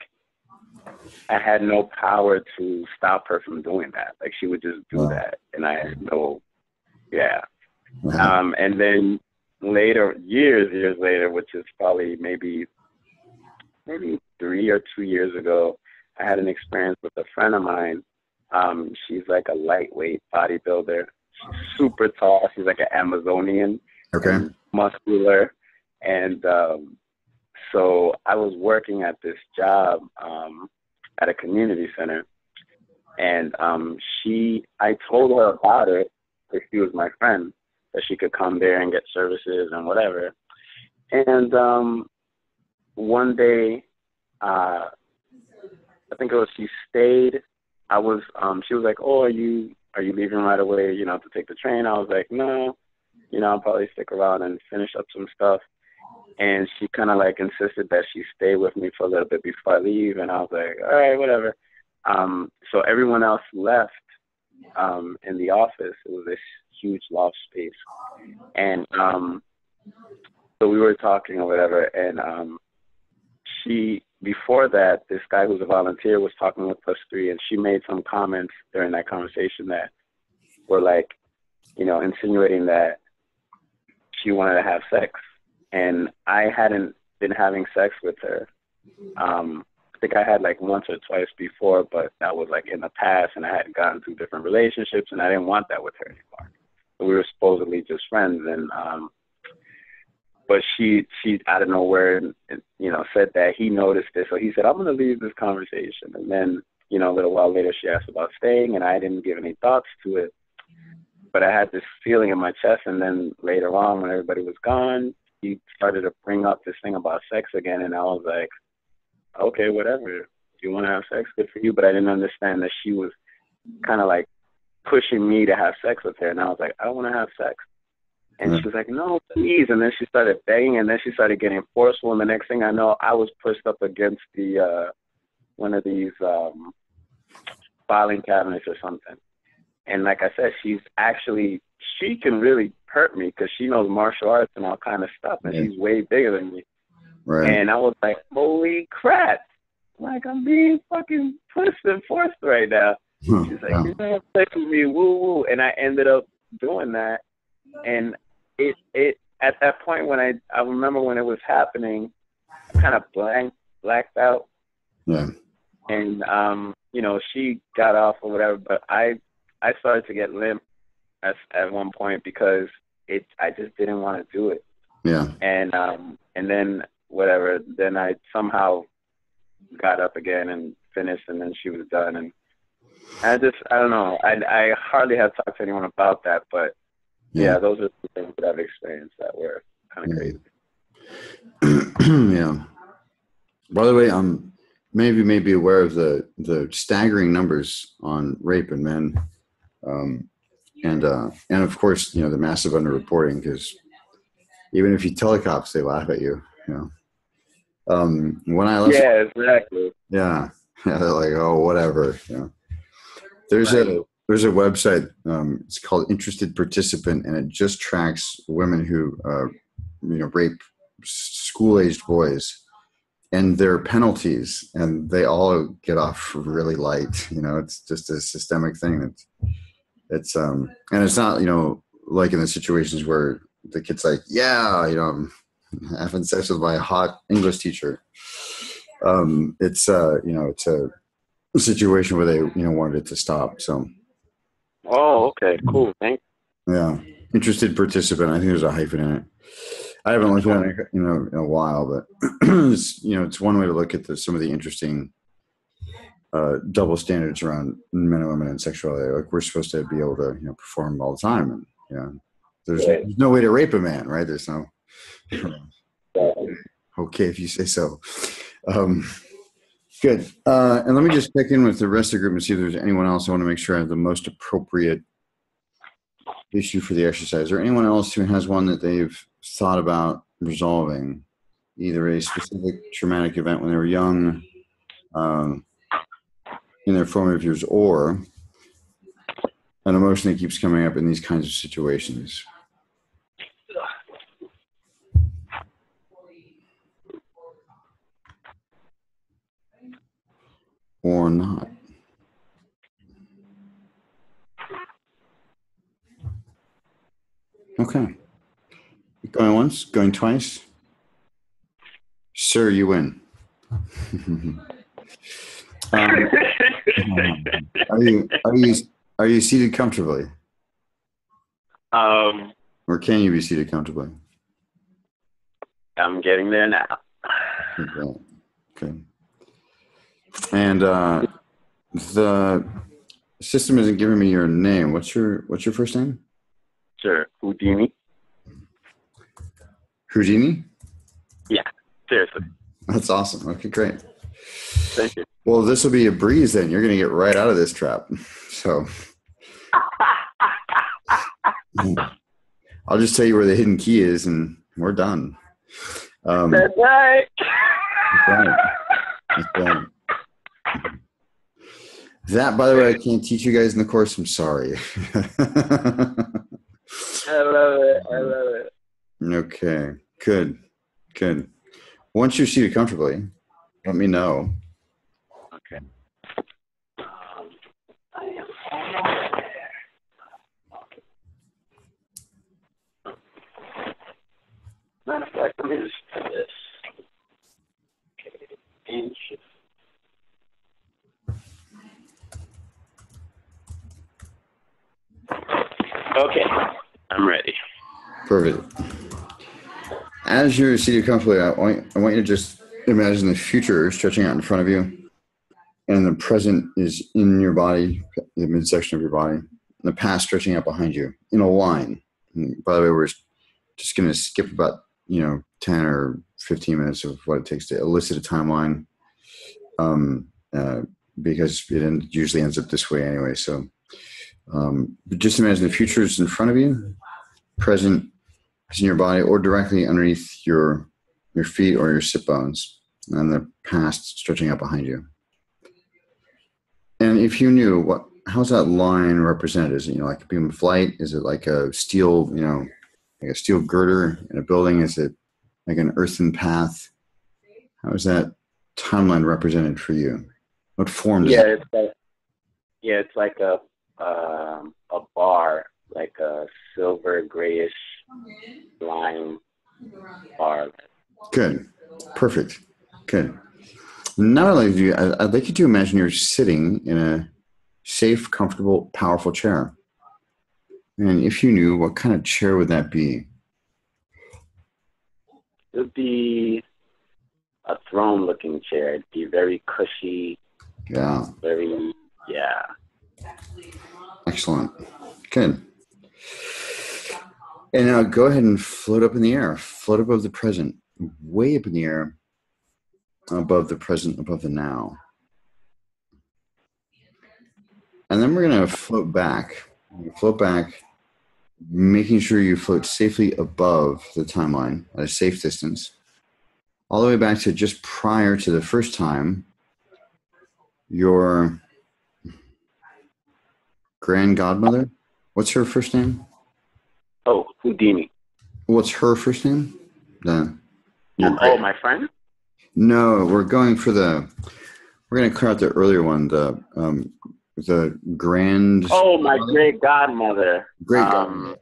I had no power to stop her from doing that. Like, she would just do that. And I had no, and then later, years later, which is probably maybe 3 or 2 years ago, I had an experience with a friend of mine. She's like a lightweight bodybuilder. She's super tall. She's like an Amazonian. Okay. Muscular. And so I was working at this job at a community center. And I told her about it because she was my friend, that she could come there and get services and whatever. And one day, I think it was, she stayed. She was like, oh, are you leaving right away, you know, to take the train? I was like, no, you know, I'll probably stick around and finish up some stuff. And she kind of like insisted that she stay with me for a little bit before I leave. And I was like, all right, whatever. So everyone else left in the office. It was this huge loft space. And so we were talking or whatever. And before that, this guy who's a volunteer was talking with us three, and she made some comments during that conversation that were like, you know, insinuating that she wanted to have sex. And I hadn't been having sex with her. I think I had like once or twice before, but that was like in the past, and I had gotten through different relationships, and I didn't want that with her anymore. So we were supposedly just friends, and but she out of nowhere, you know, said that he noticed it. So he said, I'm going to leave this conversation. And then, you know, a little while later, she asked about staying, and I didn't give any thoughts to it. But I had this feeling in my chest. And then later on, when everybody was gone, he started to bring up this thing about sex again. And I was like, okay, whatever. If you want to have sex, good for you. But I didn't understand that she was kind of like pushing me to have sex with her. And I was like, I don't want to have sex. And she was like, no, please. And then she started begging, and then she started getting forceful. And the next thing I know, I was pushed up against the one of these filing cabinets or something. And like I said, she can really hurt me because she knows martial arts and all kind of stuff, and she's way bigger than me. Right. And I was like, holy crap. Like, I'm being fucking pushed and forced right now. She's like, you're going to play with me, woo-woo. And I ended up doing that. And it at that point when I remember when it was happening, I kind of blacked out. Yeah. And you know, she got off or whatever, but I started to get limp at one point because I just didn't want to do it. Yeah. And then whatever, then I somehow got up again and finished, and then she was done, and I don't know. I hardly have talked to anyone about that, but yeah, those are the things that I've experienced that were kind of crazy. Yeah. By the way, many of you may be aware of the staggering numbers on rape in men, and of course, you know, the massive underreporting, because even if you tell the cops, they laugh at you. You know, when I left, exactly. Yeah, they're like, oh, whatever. You know, there's a website. It's called Interested Participant, and it just tracks women who, you know, rape school-aged boys and their penalties, and they all get off really light. You know, it's just a systemic thing. It's and it's not, you know, like in the situations where the kid's like, yeah, you know, I'm having sex with my hot English teacher. It's you know, it's a situation where they, you know, wanted it to stop. So Oh, okay, cool. Thanks. Yeah. Interested participant. I think there's a hyphen in it. I haven't looked at it, in a while, but it's one way to look at some of the interesting double standards around men and women and sexuality. Like we're supposed to be able to, perform all the time, and there's no way to rape a man, right? There's no. Okay, if you say so. Good. And let me just check in with the rest of the group and see if there's anyone else. I want to make sure I have the most appropriate issue for the exercise, or anyone else who has one that they've thought about resolving, either a specific traumatic event when they were young, in their formative years, or an emotion that keeps coming up in these kinds of situations. Or not. Okay. Going once, going twice. Sir, you win. Are you seated comfortably? Or can you be seated comfortably? I'm getting there now. Okay. And the system isn't giving me your name. What's your first name? Sure. Houdini? Houdini? Yeah, seriously. That's awesome. Okay, great. Thank you. Well, this will be a breeze then. You're going to get right out of this trap. So I'll just tell you where the hidden key is, and we're done. That's right. That's right. That, by the way, I can't teach you guys in the course. I'm sorry. I love it. Okay, good. Once you're seated comfortably, let me know. Okay. I am matter of fact, let me just do this. Okay. Inches. Okay, I'm ready. Perfect. As you're seated comfortably, I want you to just imagine the future stretching out in front of you, and the present is in your body, the midsection of your body, and the past stretching out behind you in a line. And by the way, we're just going to skip about 10 or 15 minutes of what it takes to elicit a timeline, because it usually ends up this way anyway. So but just imagine the future is in front of you, present is in your body, or directly underneath your feet or your sit bones, and the past stretching out behind you. And if you knew, how's that line represented? Is it like a beam of light? Is it like a steel, like a steel girder in a building? Is it like an earthen path? How is that timeline represented for you? What form does it? It's like a bar, like a silver grayish line bar. Good. Perfect. Good. Not only do I'd like you to imagine you're sitting in a safe, comfortable, powerful chair. And if you knew, what kind of chair would that be? It would be a throne-looking chair. It'd be very cushy. Yeah. Excellent. Good. And now go ahead and float up in the air. Float above the present. Way up in the air. Above the present, above the now. And then we're going to float back. Float back, making sure you float safely above the timeline at a safe distance. All the way back to just prior to the first time your grand godmother. What's her first name? Oh, Houdini. What's her first name? My friend? No, we're going to clear out the earlier one, the grand. Oh, my great godmother. Great godmother.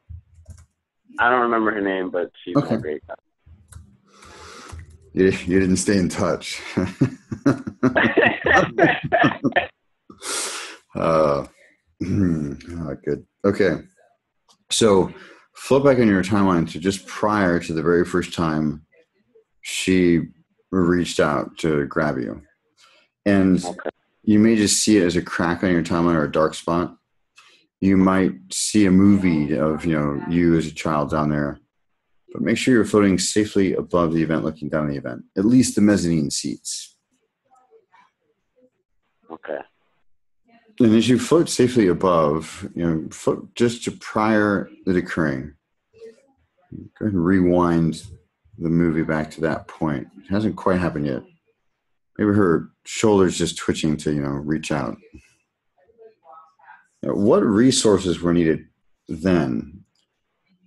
I don't remember her name, but she's okay. My great godmother. You didn't stay in touch. Good. Okay. So flip back in your timeline to just prior to the very first time she reached out to grab you. And Okay. you may just see it as a crack on your timeline or a dark spot. You might see a movie of, you as a child down there, but make sure you're floating safely above the event, looking down the event, at least the mezzanine seats. Okay. And as you float safely above, float just to prior it occurring. Go ahead and rewind the movie back to that point. It hasn't quite happened yet. Maybe her shoulders just twitching to, reach out. What resources were needed then?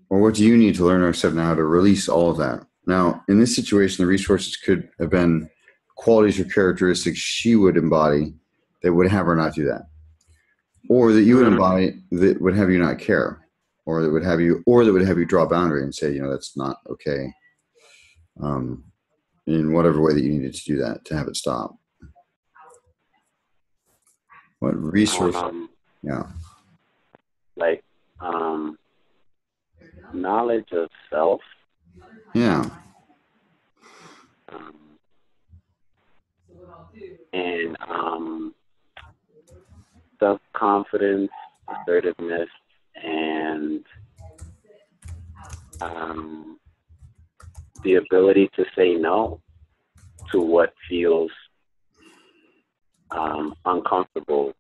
Or what do you need to learn or accept now to release all of that? Now, in this situation, the resources could have been qualities or characteristics she would embody that would have her not do that. Or that you would embody that would have you not care. Or that would have you draw a boundary and say, that's not okay. In whatever way that you needed to do that to have it stop. What resource? Yeah. Like knowledge of self. Yeah. And self-confidence, assertiveness, and the ability to say no to what feels uncomfortable.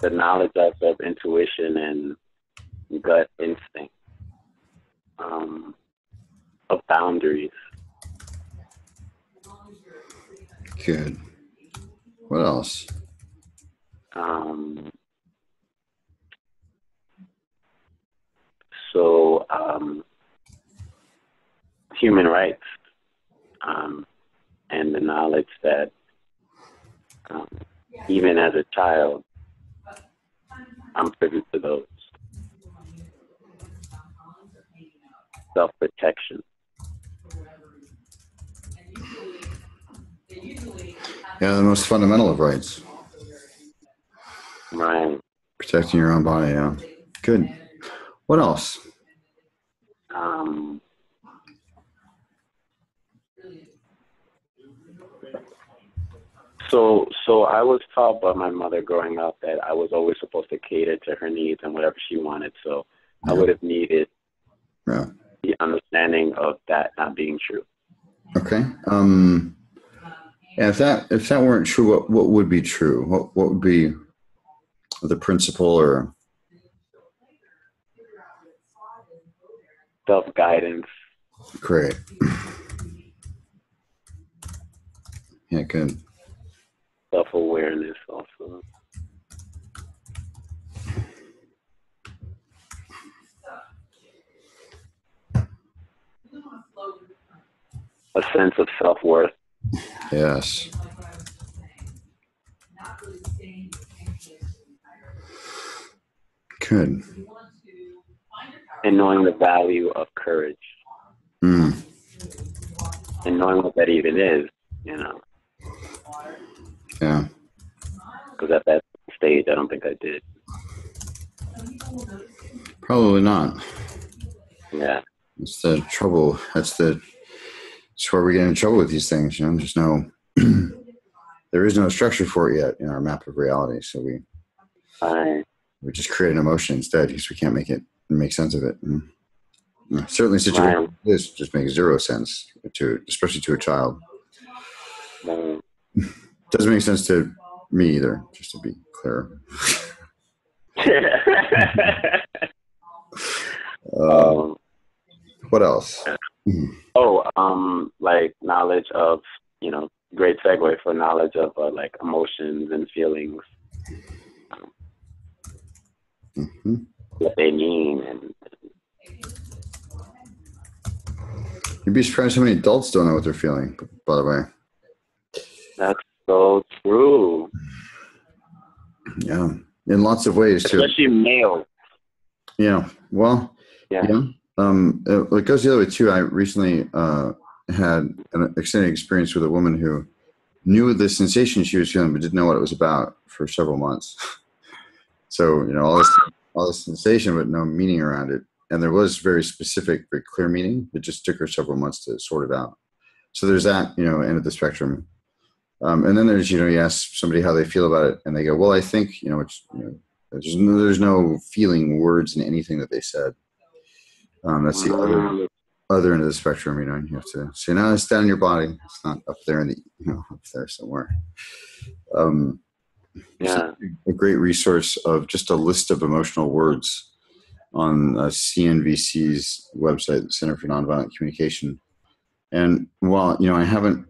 The knowledge of intuition and gut instinct, of boundaries. Good. What else? So human rights, and the knowledge that even as a child, I'm privy to those. Self-protection. Yeah, the most fundamental of rights. Right. Protecting your own body, yeah. Good. What else? So I was taught by my mother growing up that I was always supposed to cater to her needs and whatever she wanted. So I would have needed the understanding of that not being true. Okay. Yeah, if that weren't true, what would be true? What would be the principle or self-guidance? Great. Yeah, good. Self-awareness also. A sense of self-worth. Yes. Good. And knowing the value of courage. And knowing what that even is, Yeah. Because at that stage, I don't think I did. Probably not. Yeah. It's the trouble. It's where we get in trouble with these things. There's there is no structure for it yet in our map of reality. So we just create an emotion instead because we can't make sense of it. And, certainly, situations like this just make zero sense especially to a child. Doesn't make sense to me either. Just to be clear. What else? Like knowledge of, great segue for knowledge of like emotions and feelings, what they mean. And you'd be surprised how many adults don't know what they're feeling, by the way. That's so true. Yeah, in lots of ways too. Especially male. Yeah. Well. Yeah. It goes the other way too. I recently had an extended experience with a woman who knew the sensation she was feeling, but didn't know what it was about for several months. So, all this sensation, but no meaning around it. And there was very specific, very clear meaning. It just took her several months to sort it out. So there's that, end of the spectrum. And then there's, you ask somebody how they feel about it, and they go, well, I think, there's no feeling words in anything that they said. That's the other end of the spectrum, you have to say, no, it's down in your body. It's not up there up there somewhere. Yeah. A great resource of just a list of emotional words on CNVC's website, the Center for Nonviolent Communication. And while, I haven't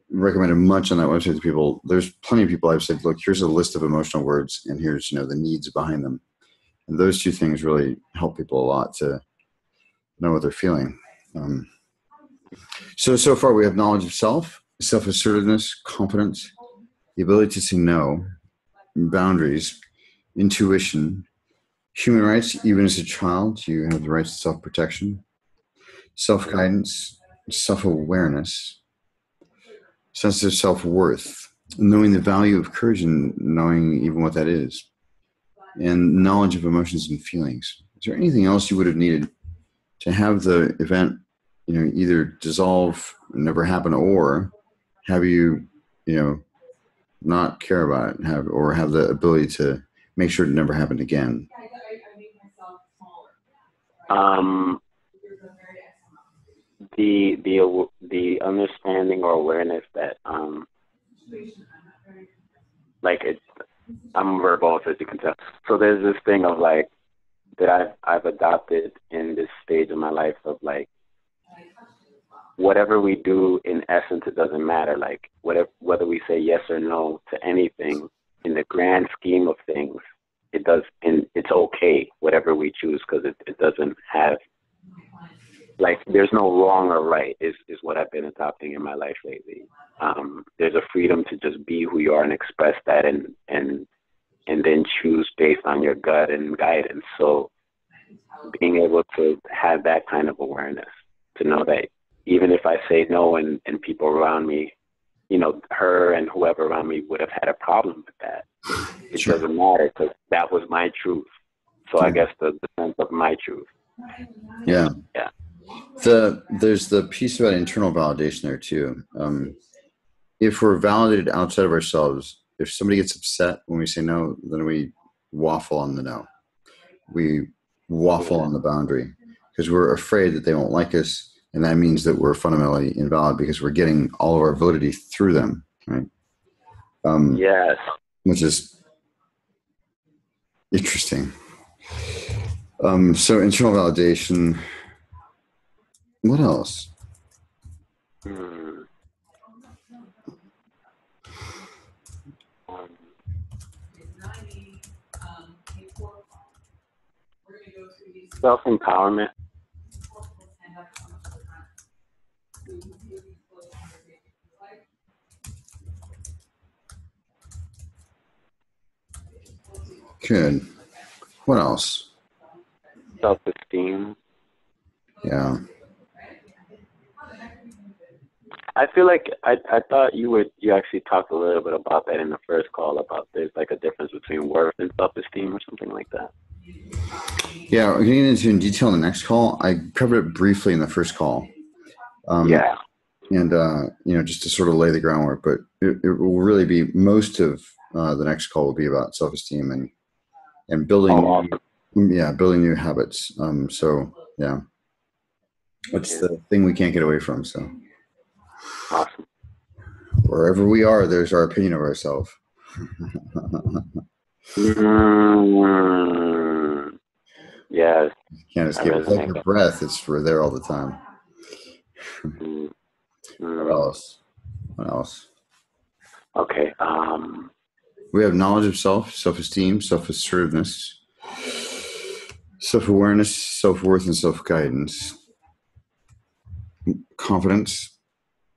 recommended much on that website to people, there's plenty of people I've said, look, here's a list of emotional words, and here's, the needs behind them. And those two things really help people a lot to know what they're feeling. So far we have knowledge of self, self-assertiveness, confidence, the ability to say no, boundaries, intuition, human rights. Even as a child, you have the right to self-protection, self-guidance, self-awareness, sense of self-worth, knowing the value of courage and knowing even what that is, and knowledge of emotions and feelings. Is there anything else you would have needed to have the event, either dissolve, never happen, or have you, not care about it, have the ability to make sure it never happened again? The understanding or awareness that I'm verbal, as you can tell. So there's this thing of that I've adopted in this stage of my life of whatever we do, in essence, it doesn't matter. Whether we say yes or no to anything, in the grand scheme of things, it does, and it's okay, whatever we choose, because it doesn't have, there's no wrong or right is what I've been adopting in my life lately. There's a freedom to just be who you are and express that and then choose based on your gut and guidance. So being able to have that kind of awareness, to know that even if I say no and people around me, her and whoever around me would have had a problem with that, it Sure. doesn't matter, because that was my truth. So I guess the sense of my truth. Yeah. Yeah. There's the piece about internal validation there too. If we're validated outside of ourselves, if somebody gets upset when we say no, then we waffle on the no. We waffle on the boundary because we're afraid that they won't like us. And that means that we're fundamentally invalid because we're getting all of our validity through them, right? Yes. Which is interesting. So internal validation. What else? Self-empowerment. Good. What else? Self-esteem. Yeah. I feel like I thought you actually talked a little bit about that in the first call, about there's a difference between worth and self-esteem or something like that. Yeah, we're getting into in detail in the next call. I covered it briefly in the first call. Yeah. And, just to sort of lay the groundwork, but it will really be, most of the next call will be about self-esteem and building, building new habits. So yeah, it's the thing we can't get away from. So Awesome. Wherever we are, there's our opinion of ourselves. Yes. Can't escape. It's like your breath. We're there all the time. What else? Okay. We have knowledge of self, self-esteem, self-assertiveness, self-awareness, self-worth, and self-guidance. Confidence,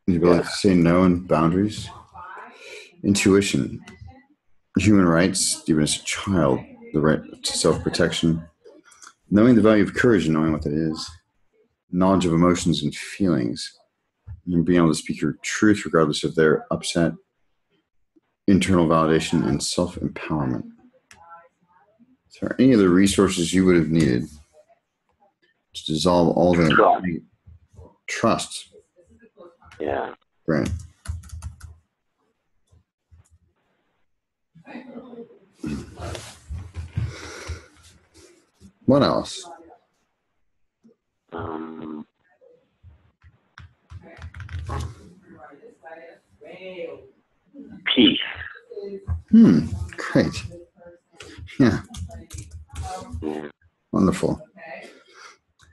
the ability to say no and boundaries. Intuition, human rights, even as a child, the right to self-protection. Knowing the value of courage and knowing what that is. Knowledge of emotions and feelings. And being able to speak your truth regardless of their upset. Internal validation and self-empowerment. Are there any other resources you would have needed to dissolve all the trust? Yeah. Right. What else? Peace. Great. Yeah. Yeah. Wonderful.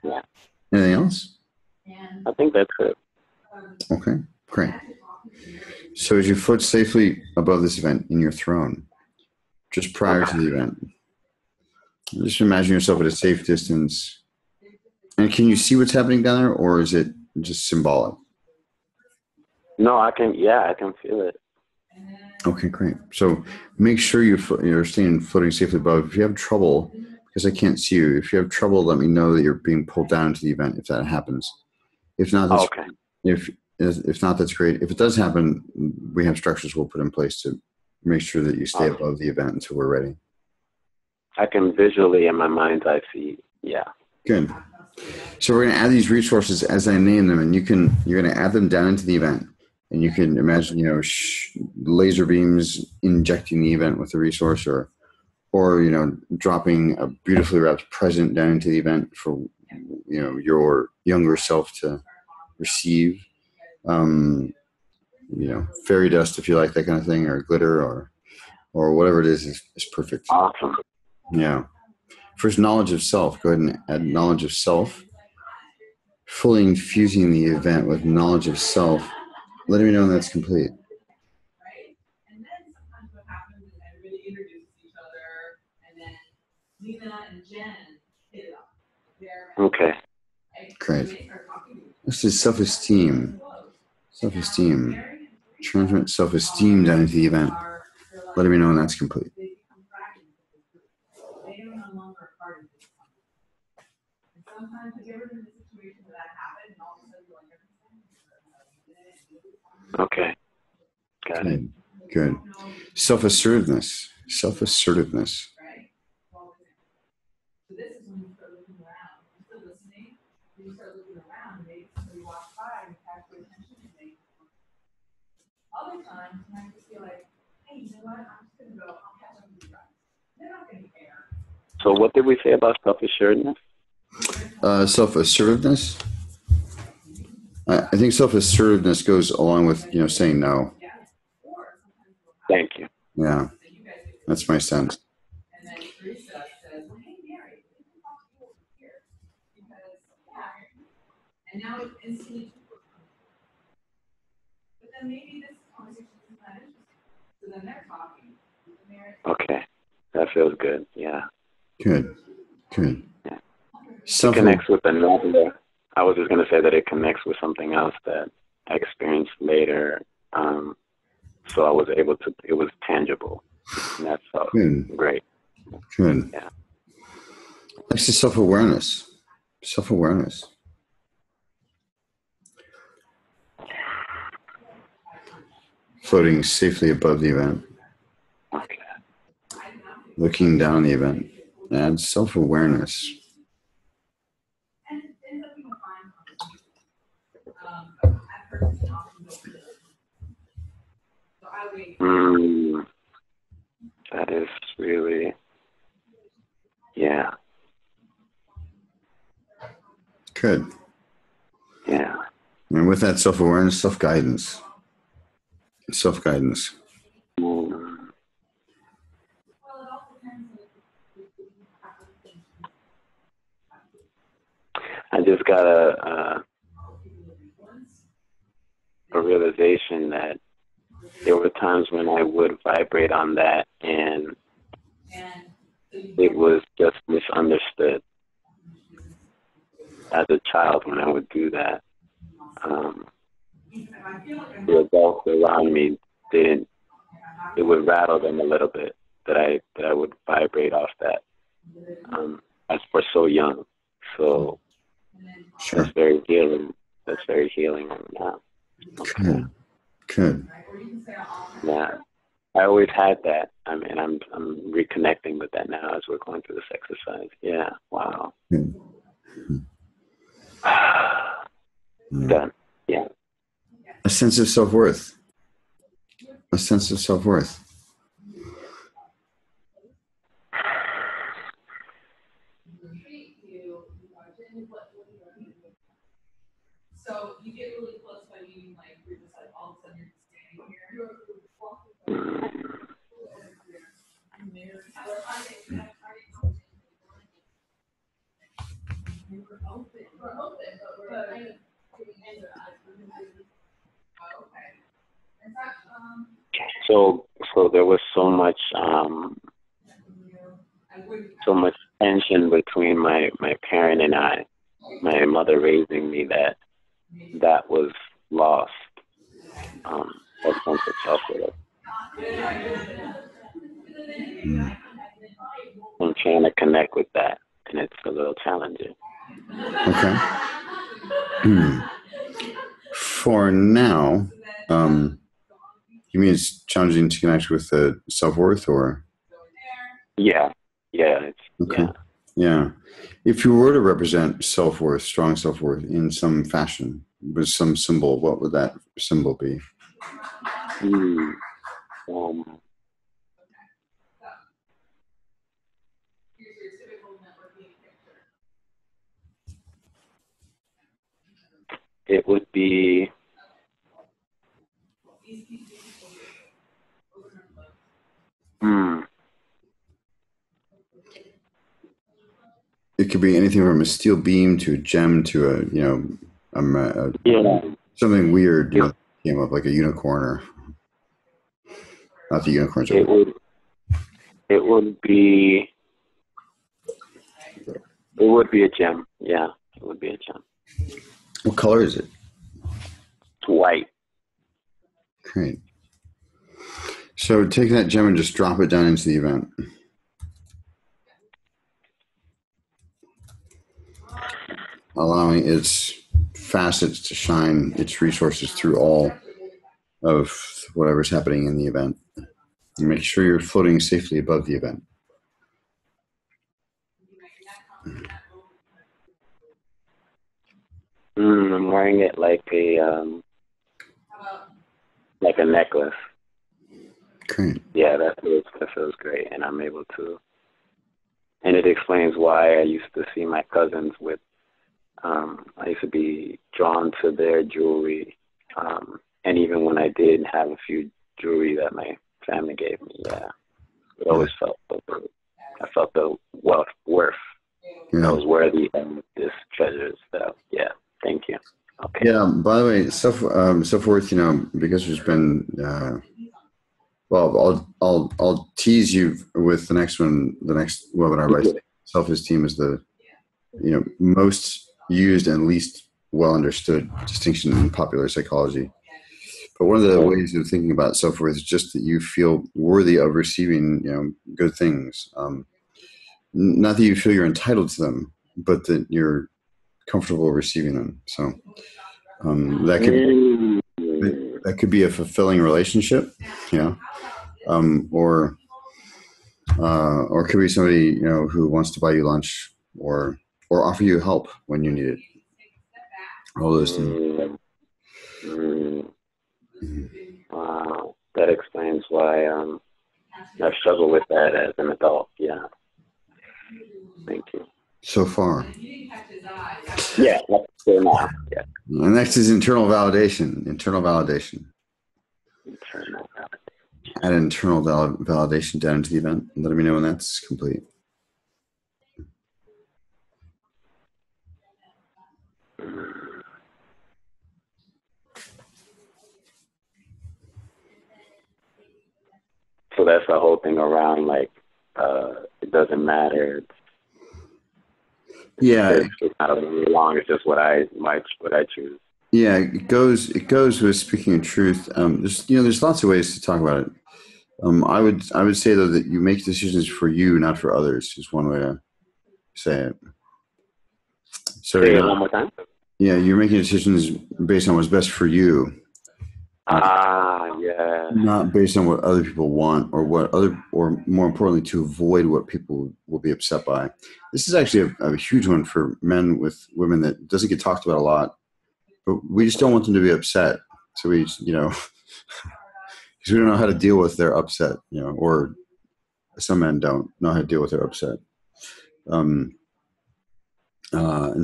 Yeah. Anything else? I think that's it. Okay. Great. So as you float safely above this event in your throne, just prior to the event, just imagine yourself at a safe distance. And can you see what's happening down there, or is it just symbolic? No, I can feel it. Okay, great. So make sure you're staying floating safely above. If you have trouble, because I can't see you, if you have trouble, let me know that you're being pulled down to the event if that happens. If not, that's Okay. If not, that's great. If it does happen, we have structures we'll put in place to make sure that you stay above the event until we're ready. I can visually in my mind's eye see. Yeah. Good. So we're going to add these resources as I name them, and you're going to add them down into the event. And you can imagine, laser beams injecting the event with the resource, or dropping a beautifully wrapped present down into the event for, your younger self to receive. Fairy dust, if you like that kind of thing, or glitter, or whatever it is perfect. Awesome. Yeah. First, knowledge of self. Go ahead and add knowledge of self. Fully infusing the event with knowledge of self. Let me know when that's complete. Okay. Great. This is self-esteem. Self-esteem. Transmit self-esteem down into the event. Let me know when that's complete. Okay. Got it. Good. Self-assertiveness. Self-assertiveness. So what did we say about self-assuredness? Self-assertiveness. I think self-assertiveness goes along with, saying no. Thank you. Yeah, that's my sense. Okay. That feels good. Yeah. Good. Yeah. It connects with another. I was just going to say that it connects with something else that I experienced later. So I was able to, it was tangible. And that felt great. Good. Yeah. Next is self-awareness. Self-awareness. Floating safely above the event. Okay. Looking down the event. Add self-awareness. That is really, yeah. Good. Yeah. And with that self-awareness, self-guidance. Self-guidance. I just got a realization that there were times when I would vibrate on that and it was just misunderstood as a child when I would do that. The adults around me didn't, it would rattle them a little bit that I would vibrate off that. As we're so young. So Sure. that's very healing. That's very healing. Okay. Good. Yeah. I always had that. I mean, I'm reconnecting with that now as we're going through this exercise. Yeah. Wow. Hmm. Done. Yeah. A sense of self-worth. A sense of self-worth. So you get really close by being like, you're just like, all of a sudden you're just standing here. We're open, but we're kind of giving in their eyes. Oh, okay. In fact, So there was so much tension between my parent and I, my mother raising me, that was lost. That sense of self-worth. I'm trying to connect with that, and it's a little challenging. Okay. For now, you mean it's challenging to connect with the self-worth, or? Yeah. It's, Okay. Yeah. If you were to represent self-worth, strong self-worth in some fashion, with some symbol, what would that symbol be? It would be It could be anything from a steel beam to a gem to something weird came up, like a unicorn, or not the unicorns. It would be a gem. Yeah, it would be a gem. What color is it? It's white. Great. So take that gem and just drop it down into the event. Allowing its facets to shine its resources through all of whatever's happening in the event. And make sure you're floating safely above the event. I'm wearing it like a necklace. Great. Yeah, that feels great, and I'm able to. And it explains why I used to see my cousins with. I used to be drawn to their jewelry, and even when I did have a few jewelry that my family gave me, it always felt so good. I felt the worth. Yeah. I was worthy of this treasure. So thank you. Okay. Yeah. By the way, self-worth. Because there's been. I'll tease you with the next one. The next webinar by self-esteem is the most used and least well understood distinction in popular psychology. But one of the ways of thinking about self-worth is just that you feel worthy of receiving good things. Not that you feel you're entitled to them, but that you're comfortable receiving them. So that could be a fulfilling relationship, or it could be somebody who wants to buy you lunch or offer you help when you need it. All those things. Wow, that explains why I struggle with that as an adult. Yeah, thank you. So far. Yeah, that's fair now. Yeah. And next is internal validation. Add internal validation down into the event. Let me know when that's complete. So that's the whole thing around it doesn't matter. It's not really long. It's just what I choose. Yeah, it goes with speaking of truth. There's lots of ways to talk about it. I would say though that you make decisions for you, not for others, is one way to say it. So say it one more time. Yeah, you're making decisions based on what's best for you. Yeah. not based on what other people want or or more importantly, to avoid what people will be upset by. This is actually a huge one for men with women that doesn't get talked about a lot, but we just don't want them to be upset. So we, because we don't know how to deal with their upset, or some men don't know how to deal with their upset. And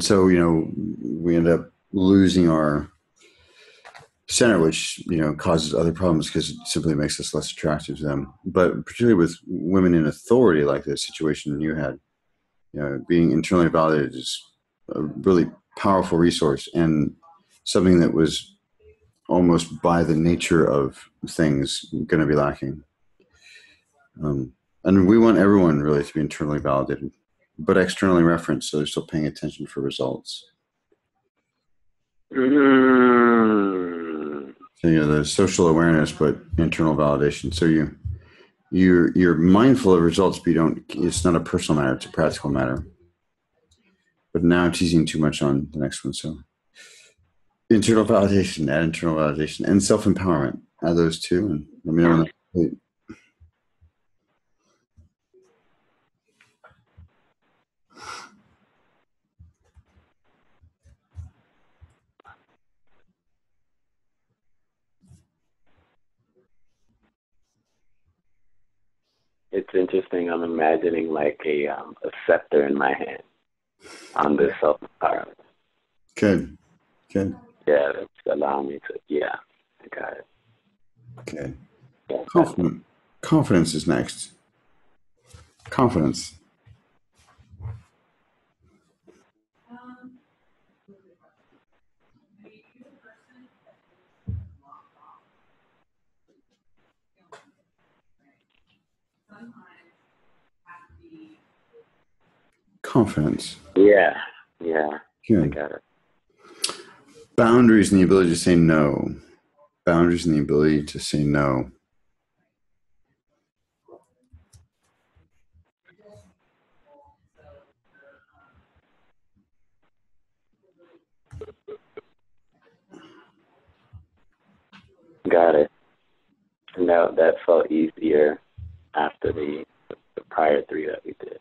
so, we end up losing our center, which causes other problems because it simply makes us less attractive to them. But particularly with women in authority, like the situation you had, being internally validated is a really powerful resource and something that was almost by the nature of things going to be lacking. And we want everyone really to be internally validated, but externally referenced, so they're still paying attention for results. So, there's social awareness, but internal validation. So you're mindful of results, but it's not a personal matter, it's a practical matter. But now I'm teasing too much on the next one. So internal validation, add internal validation, and self-empowerment. Add those two, and let me know when that's complete. It's interesting. I'm imagining like a scepter in my hand on this self-empowerment. Good. Yeah, that's allowing me to. Yeah, I got it. Okay. Yeah, Confidence is next. Confidence. Confidence. Yeah, Good. I got it. Boundaries and the ability to say no. Boundaries and the ability to say no. Got it. And that felt easier after the prior three that we did.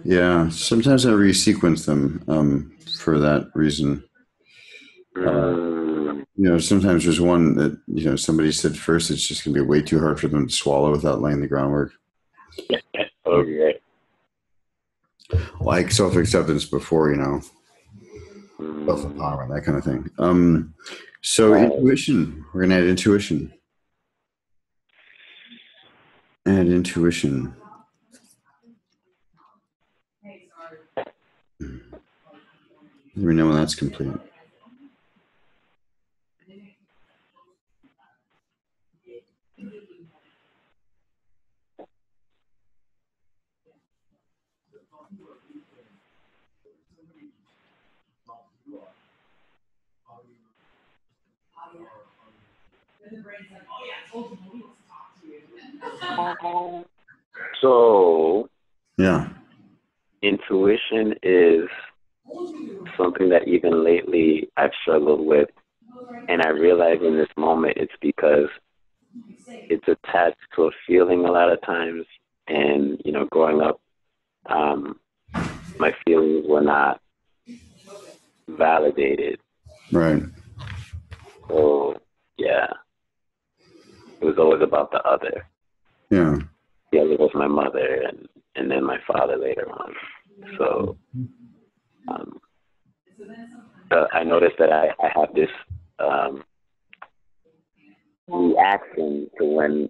Yeah, sometimes I resequence them for that reason. Sometimes there's one that, somebody said first, it's just going to be way too hard for them to swallow without laying the groundwork. Okay. Like self-acceptance before, self-empowerment, that kind of thing. So Right. Intuition, we're going to add intuition. Add intuition. Let me know when that's complete. So, Yeah. intuition is something that even lately I've struggled with, and I realize in this moment it's because it's attached to a feeling a lot of times, and growing up, my feelings were not validated. Right. So yeah, it was always about the other. Yeah. The other was my mother, and then my father later on. So I noticed that I have this reaction to when,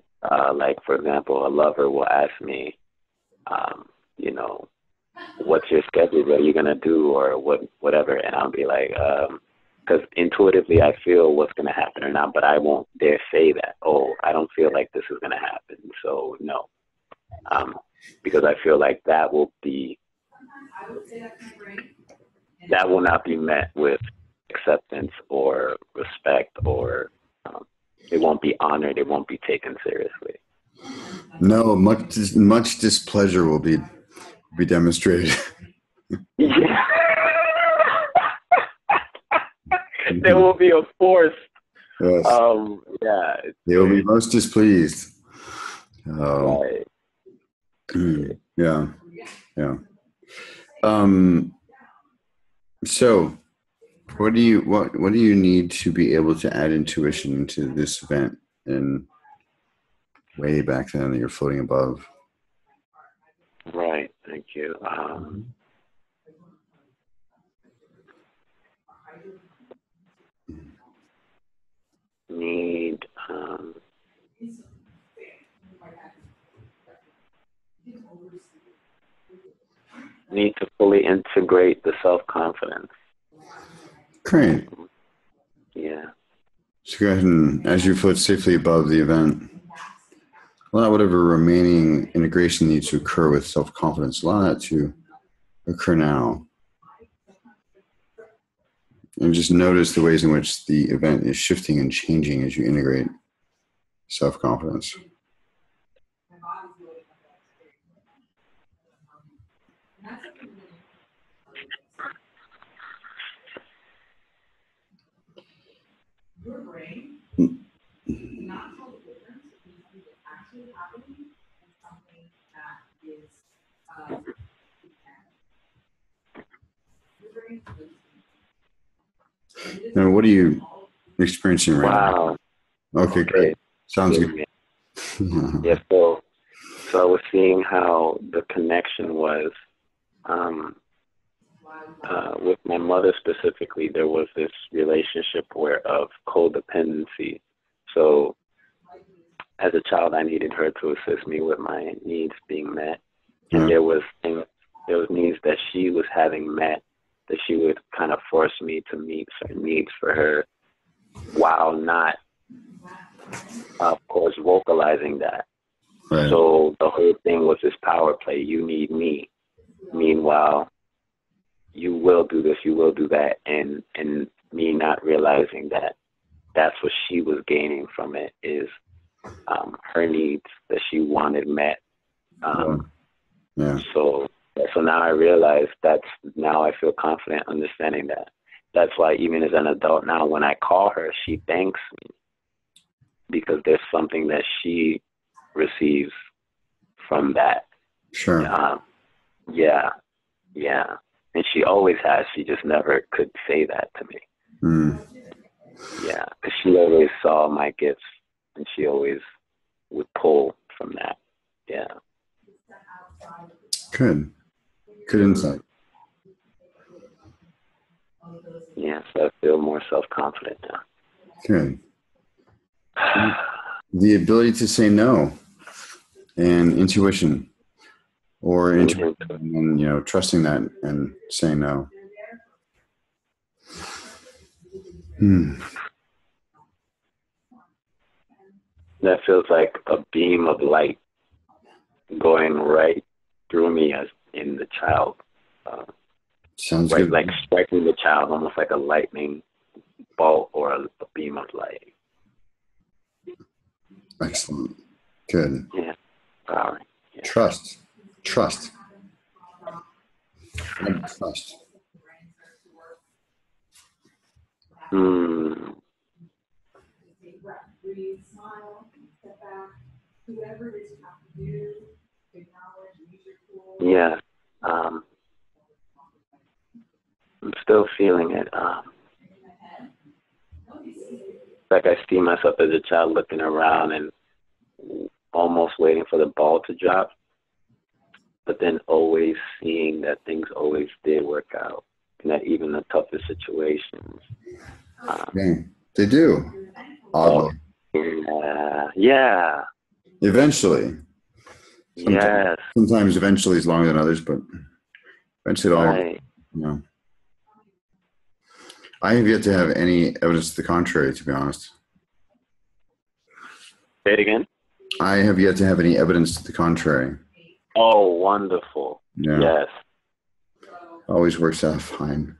like, for example, a lover will ask me, what's your schedule? What are you going to do? Or whatever. And I'll be like, because intuitively I feel what's going to happen or not, but I won't dare say that. Oh, I don't feel like this is going to happen. So no, because I feel like that will not be met with acceptance or respect, or it won't be honored. It won't be taken seriously. No, much displeasure will be demonstrated. There will be a force Yes. Yeah. They will be most displeased. Right. Yeah. Yeah. So what do you need to be able to add intuition into this event and way back then that you're floating above? Right. Thank you. Need need to fully integrate the self-confidence. Great. Yeah. So go ahead and, as you float safely above the event, allow whatever remaining integration needs to occur with self-confidence. Allow that to occur now. And just notice the ways in which the event is shifting and changing as you integrate self-confidence. Your brain not tell the difference between something that's actually happening and something that is Now, what are you experiencing right Wow. now? Okay, great. Sounds good. Yeah. So I was seeing how the connection was with my mother specifically. There was this relationship of codependency. So as a child, I needed her to assist me with my needs being met, and there was needs that she was having met that she would kind of force me to meet certain needs for her, while not, of course, vocalizing that. Right. So the whole thing was this power play. You need me. Meanwhile, you will do this, you will do that, and me not realizing that that's what she was gaining from it is her needs that she wanted met. Yeah. So now I realize now I feel confident understanding that. That's why even as an adult now, when I call her, she thanks me because there's something that she receives from that. Sure. Yeah. And she always has. She just never could say that to me. Yeah, because she always saw my gifts, and she always would pull from that. Yeah. Good insight. Yeah, so I feel more self-confident now. Good. The ability to say no and intuition, or intuition and trusting that and saying no. That feels like a beam of light going right through me as in the child. Sounds right, good. like striking the child almost like a lightning bolt or a beam of light. Excellent. Good. Yeah. Power. Yeah. Trust. And trust. Yeah. I'm still feeling it. Like I see myself as a child looking around and almost waiting for the ball to drop, but then always seeing that things always did work out, and that even the toughest situations. They do. Oddly. Yeah. Eventually. Sometimes eventually is longer than others, but eventually it all. Right. I have yet to have any evidence to the contrary, to be honest. Say it again? I have yet to have any evidence to the contrary. Oh, wonderful. Yeah. Yes. Always works out fine.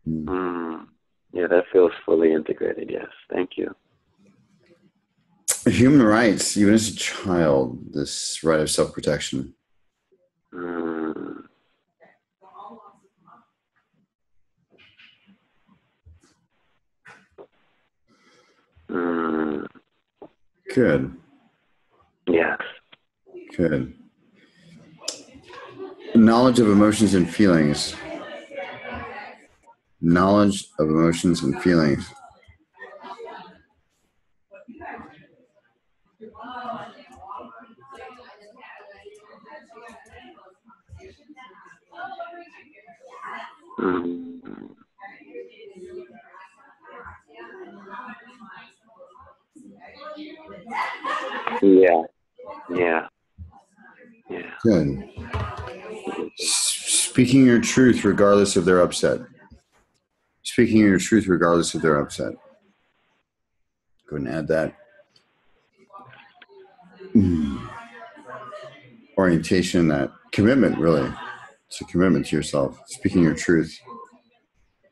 Yeah, that feels fully integrated, yes. Thank you. Human rights, even as a child, this right of self-protection. Good. Yes. Good. Knowledge of emotions and feelings. Knowledge of emotions and feelings. Mm. Yeah. Yeah. Yeah. Good. Speaking your truth regardless of their upset. Speaking your truth regardless of their upset. Go ahead and add that. Orientation, that commitment, really. It's a commitment to yourself. Speaking your truth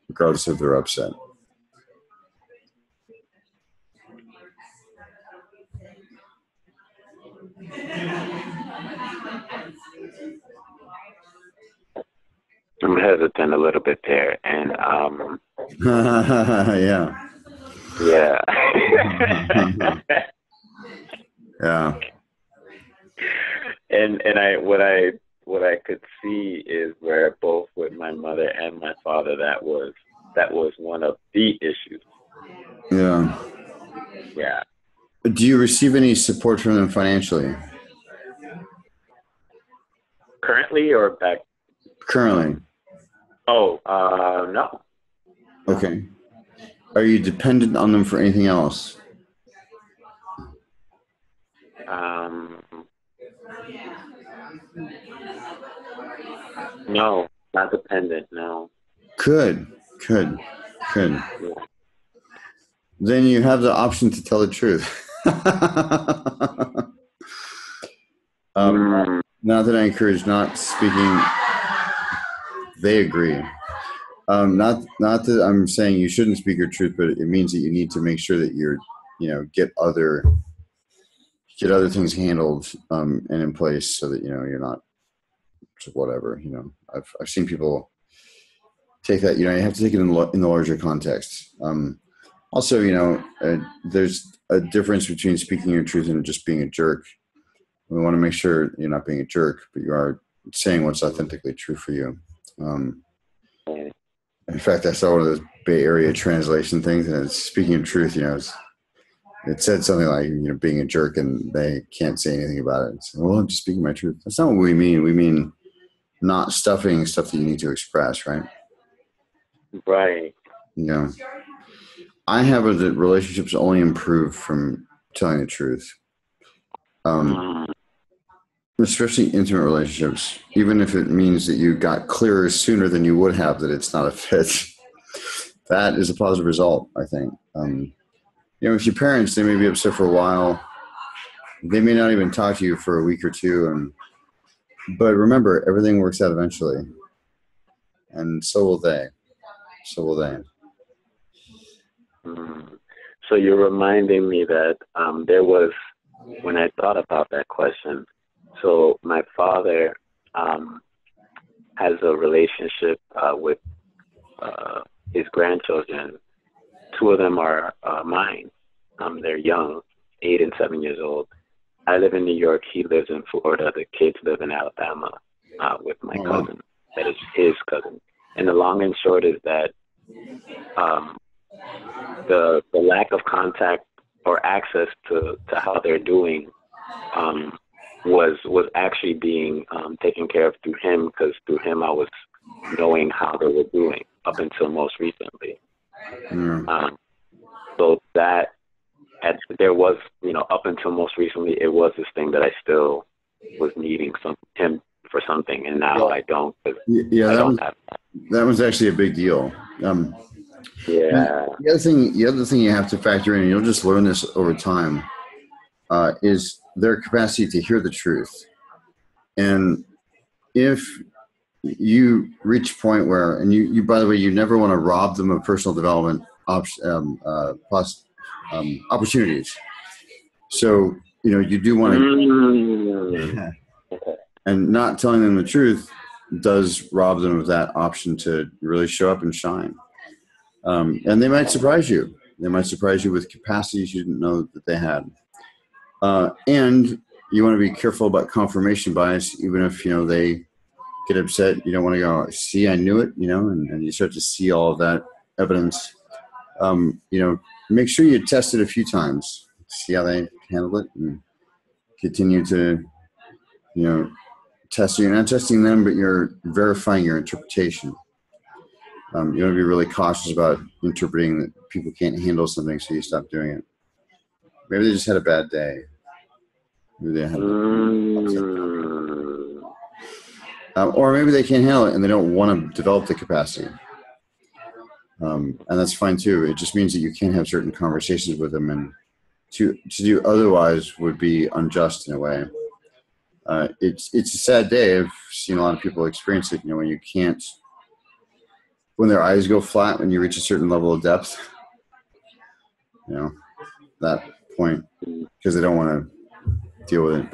regardless of their upset. I'm hesitant a little bit there, and Yeah. yeah. Yeah. And what I could see is where both with my mother and my father that was one of the issues. Yeah. Yeah. Do you receive any support from them financially? Currently or back? Currently. Oh, no. Okay. Are you dependent on them for anything else? No, not dependent. No. Good. Good. Good. Yeah. Then you have the option to tell the truth. Not that I encourage not speaking. They agree. Not that I'm saying you shouldn't speak your truth, but it means that you need to make sure that you're, get other things handled and in place so that you're not just whatever. I've seen people take that. You have to take it in the larger context. Also, there's a difference between speaking your truth and just being a jerk. We want to make sure you're not being a jerk, but you are saying what's authentically true for you. In fact, I saw one of those Bay Area translation things, and it's speaking of truth. It said something like, being a jerk, and they can't say anything about it. So, well, I'm just speaking my truth. That's not what we mean. We mean not stuffing stuff that you need to express, right? Right. I have that relationships only improve from telling the truth. Especially intimate relationships, even if it means that you got clearer sooner than you would have that it's not a fit. That is a positive result, I think. With your parents, they may be upset for a while. They may not even talk to you for a week or two. But remember, everything works out eventually. And so will they. So will they. So you're reminding me that there was, when I thought about that question, so my father has a relationship with his grandchildren. Two of them are mine. They're young, 8 and 7 years old. I live in New York. He lives in Florida. The kids live in Alabama with my cousin. That is his cousin. And the long and short is that the lack of contact or access to how they're doing was actually being taken care of through him, because through him I was knowing how they were doing up until most recently. So that there was, up until most recently, it was this thing that I still was needing him for something, and now I don't. I don't have that. That was actually a big deal. Yeah. The other thing you have to factor in, and you'll just learn this over time, is their capacity to hear the truth. And if you reach a point where, and you by the way, you never want to rob them of personal development opportunities. So, you do want to, and not telling them the truth does rob them of that option to really show up and shine. And they might surprise you. They might surprise you with capacities you didn't know that they had. And you want to be careful about confirmation bias, even if, they get upset. You don't want to go, see, I knew it, and you start to see all of that evidence. Make sure you test it a few times, see how they handle it, and continue to, test. You're not testing them, but you're verifying your interpretation. You want to be really cautious about interpreting that people can't handle something, so you stop doing it. Maybe they just had a bad day. Maybe they had or maybe they can't handle it and they don't want to develop the capacity. And that's fine too. It just means that you can't have certain conversations with them, and to do otherwise would be unjust in a way. It's a sad day. I've seen a lot of people experience it. When you can't, when their eyes go flat when you reach a certain level of depth. That point, because they don't want to deal with it.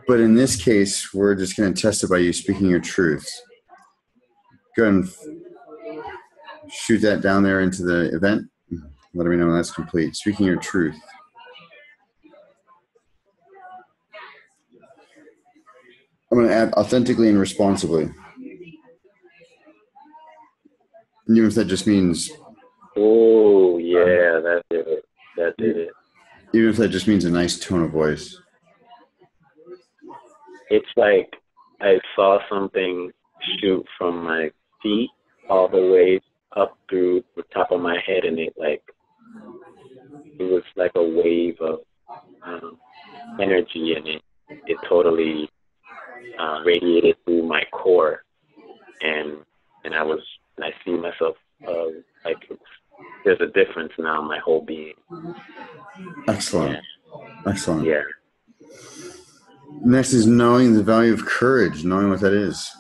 But in this case, we're just going to test it by you speaking your truth. Go ahead and shoot that down there into the event. Let me know when that's complete. Speaking your truth. I'm going to add authentically and responsibly. Even if that just means... Oh, yeah, that did it. That did it. Even if that just means a nice tone of voice. It's like I saw something shoot from my feet all the way up through the top of my head, and it was like a wave of energy, and it totally radiated through my core, and I see myself like there's a difference now in my whole being. Excellent. Yeah. Excellent. Yeah. Next is knowing the value of courage, knowing what that is.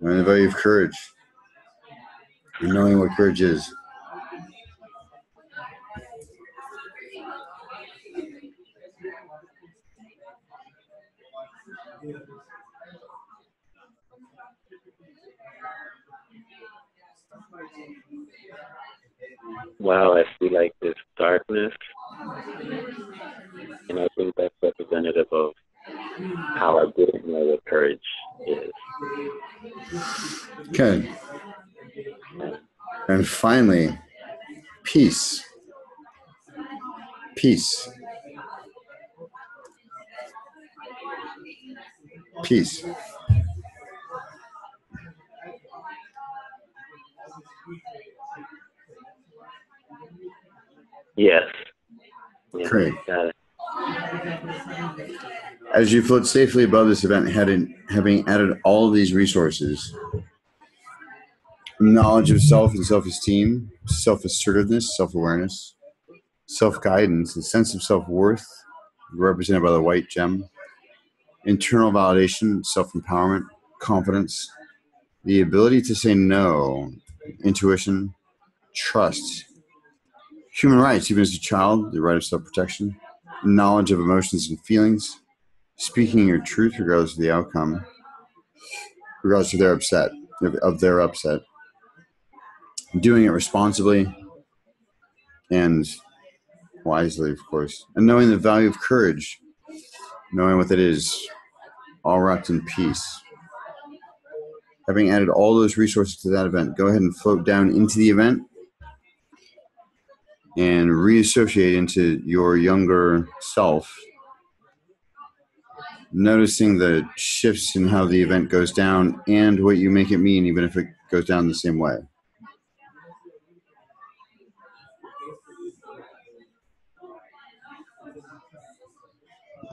Knowing the value of courage. And knowing what courage is. Wow, I see like this darkness, and I think that's representative of how I didn't know what courage is. Okay. And finally, peace. Peace. Peace. Yes. Yeah, Great. got it. As you float safely above this event, having added all of these resources, knowledge of self and self-esteem, self-assertiveness, self-awareness, self-guidance, a sense of self-worth, represented by the white gem, internal validation, self-empowerment, confidence, the ability to say no, intuition, trust, human rights, even as a child, the right of self-protection, knowledge of emotions and feelings, speaking your truth regardless of the outcome, regardless of their upset, doing it responsibly and wisely, of course, and knowing the value of courage, knowing what that is, all wrapped in peace. Having added all those resources to that event, go ahead and float down into the event and reassociate into your younger self, noticing the shifts in how the event goes down and what you make it mean, even if it goes down the same way.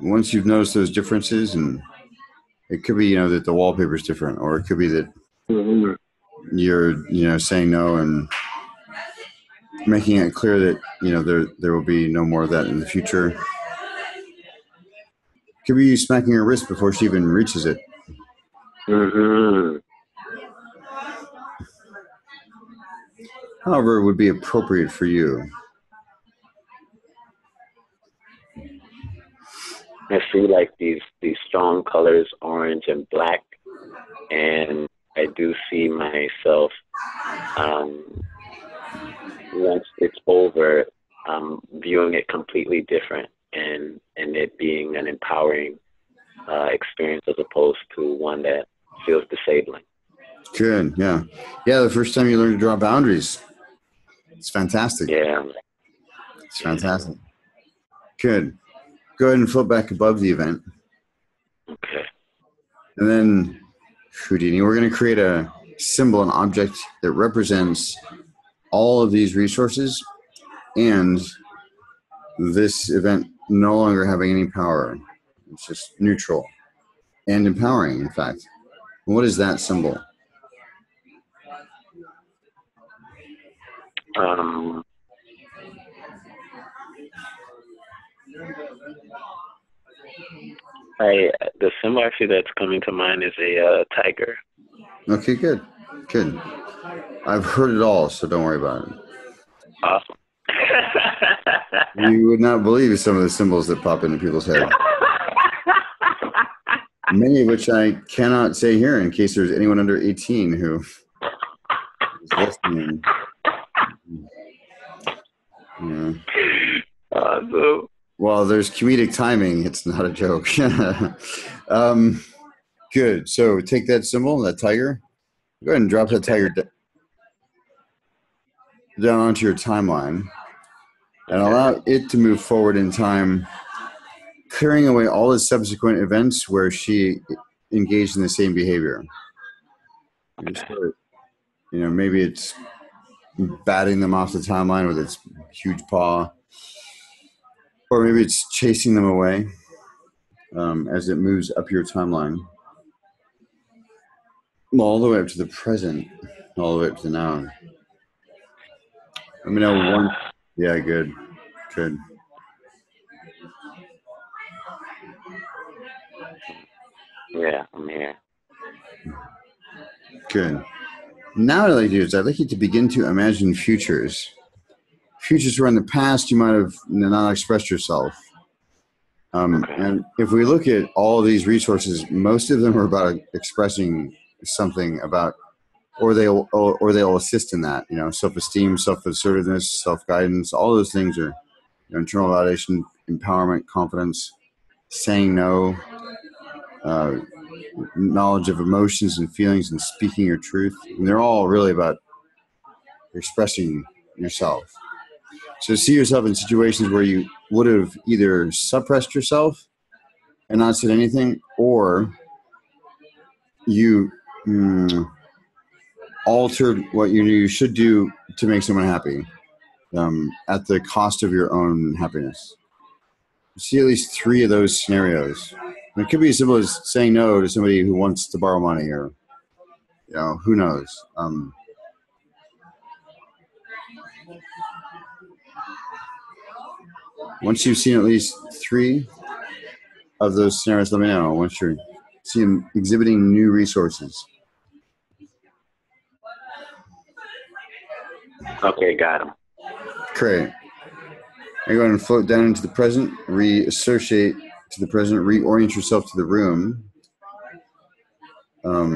Once you've noticed those differences, and it could be, that the wallpaper is different, or it could be that you're, saying no and making it clear that, there will be no more of that in the future. It could be you smacking her wrist before she even reaches it. Mm-hmm. However, it would be appropriate for you. I see like these strong colors, orange and black, and I do see myself once it's over, viewing it completely different and it being an empowering experience as opposed to one that feels disabling. Good. Yeah. Yeah. The first time you learn to draw boundaries. It's fantastic. Yeah. It's fantastic. Good. Go ahead and flip back above the event. Okay. And then, Houdini, we're going to create a symbol, an object that represents all of these resources and this event no longer having any power. It's just neutral and empowering, in fact. And what is that symbol? The symbol actually that's coming to mind is a tiger. Okay, good. Good. I've heard it all, so don't worry about it. Awesome. You would not believe some of the symbols that pop into people's heads. Many of which I cannot say here in case there's anyone under 18 who is listening. Yeah. Awesome. Well, there's comedic timing. It's not a joke. Good. So take that symbol, that tiger. Go ahead and drop that tiger down onto your timeline and allow it to move forward in time, clearing away all the subsequent events where she engaged in the same behavior. Maybe it's batting them off the timeline with its huge paw, or maybe it's chasing them away as it moves up your timeline, all the way up to the present, all the way up to now. Let me know one. Yeah, good. Good. Yeah, I'm here. Good. Now what I'd like to do is I'd like you to begin to imagine futures. Futures where in the past you might have not expressed yourself. And if we look at all of these resources, most of them are about expressing something about, or they'll assist in that. Self-esteem, self-assertiveness, self-guidance. All those things are internal validation, empowerment, confidence, saying no, knowledge of emotions and feelings, and speaking your truth. And they're all really about expressing yourself. So see yourself in situations where you would have either suppressed yourself and not said anything, or you altered what you should do to make someone happy at the cost of your own happiness. See at least 3 of those scenarios. And it could be as simple as saying no to somebody who wants to borrow money, or who knows. Once you've seen at least 3 of those scenarios, let me know. Once you see them exhibiting new resources. Okay, got him. Great. Now go ahead and float down into the present, reassociate to the present, reorient yourself to the room. Let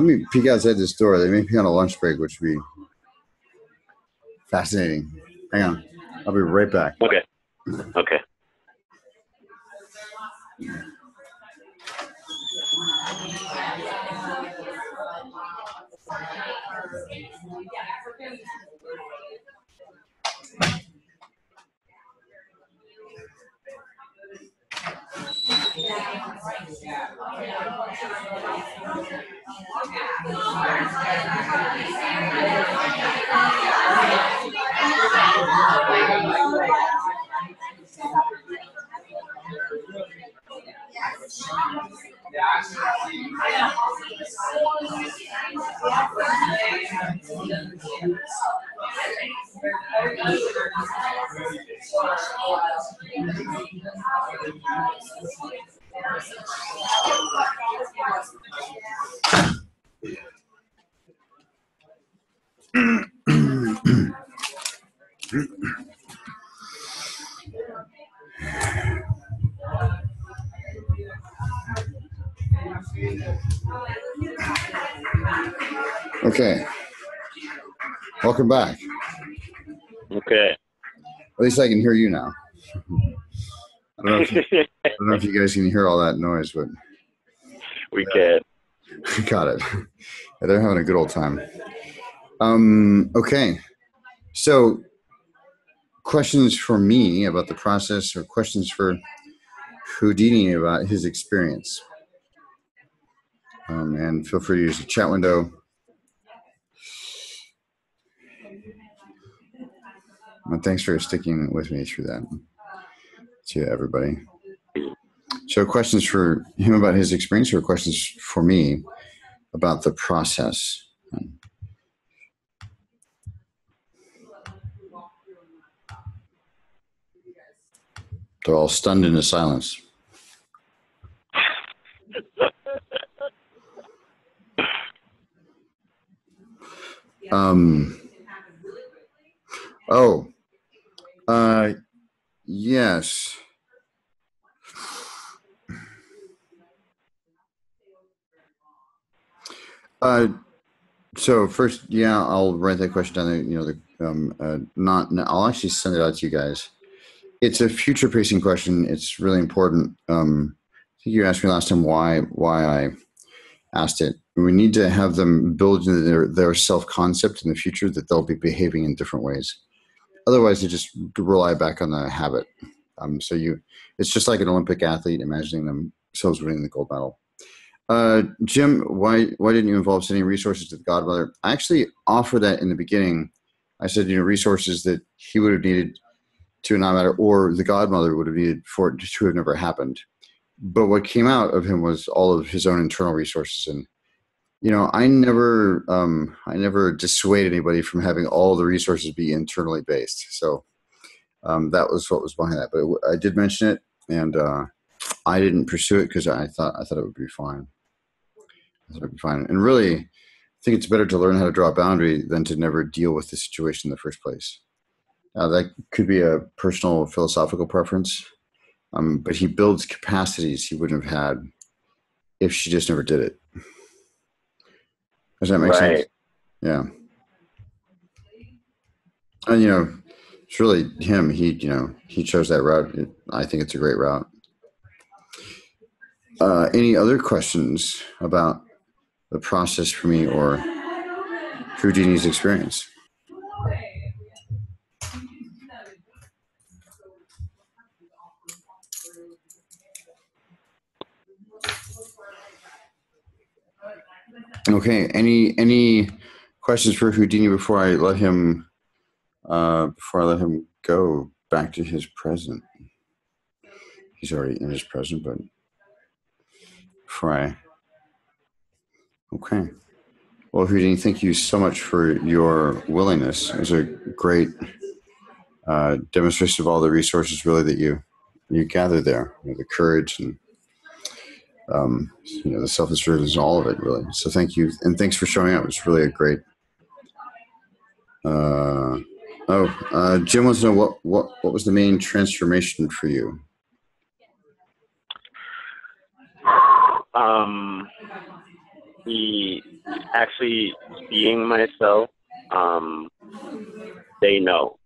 me peek outside this door. They may be on a lunch break, which would be fascinating. Hang on. I'll be right back. Okay. Okay. Okay. Welcome back. Okay. At least I can hear you now. I don't know if you guys can hear all that noise, but We can. got it. Yeah, they're having a good old time. Okay. So questions for me about the process, or questions for Houdini about his experience. And feel free to use the chat window. And thanks for sticking with me through that, to everybody. So questions for him about his experience, or questions for me about the process? They're all stunned into silence. Yes. So first, yeah, I'll write that question down there. You know, I'll actually send it out to you guys. It's a future-facing question. It's really important. I think you asked me last time why I asked it. We need to have them build into their self-concept in the future that they'll be behaving in different ways. Otherwise, they just rely back on the habit. It's just like an Olympic athlete imagining themselves winning the gold medal. Jim, why didn't you involve sending resources to the Godmother? I actually offered that in the beginning. I said, resources that he would have needed to not matter, or the Godmother would have needed for it to have never happened. But what came out of him was all of his own internal resources. And, I never dissuade anybody from having all the resources be internally based. So that was what was behind that. But I did mention it, and I didn't pursue it because I thought it would be fine. And really, I think it's better to learn how to draw a boundary than to never deal with the situation in the first place. That could be a personal philosophical preference, but he builds capacities he wouldn't have had if she just never did it. Does that make sense? Yeah. And it's really him. He chose that route. I think it's a great route. Any other questions about the process for me or Houdini's experience? Okay. Any questions for Houdini before I let him go back to his present? He's already in his present, but okay. Well, Houdini, thank you so much for your willingness. It was a great demonstration of all the resources really that you gathered there, the courage and the self-assurance, all of it really. So thank you, and thanks for showing up. It's really a great. Jim wants to know what was the main transformation for you? Actually seeing myself, they know.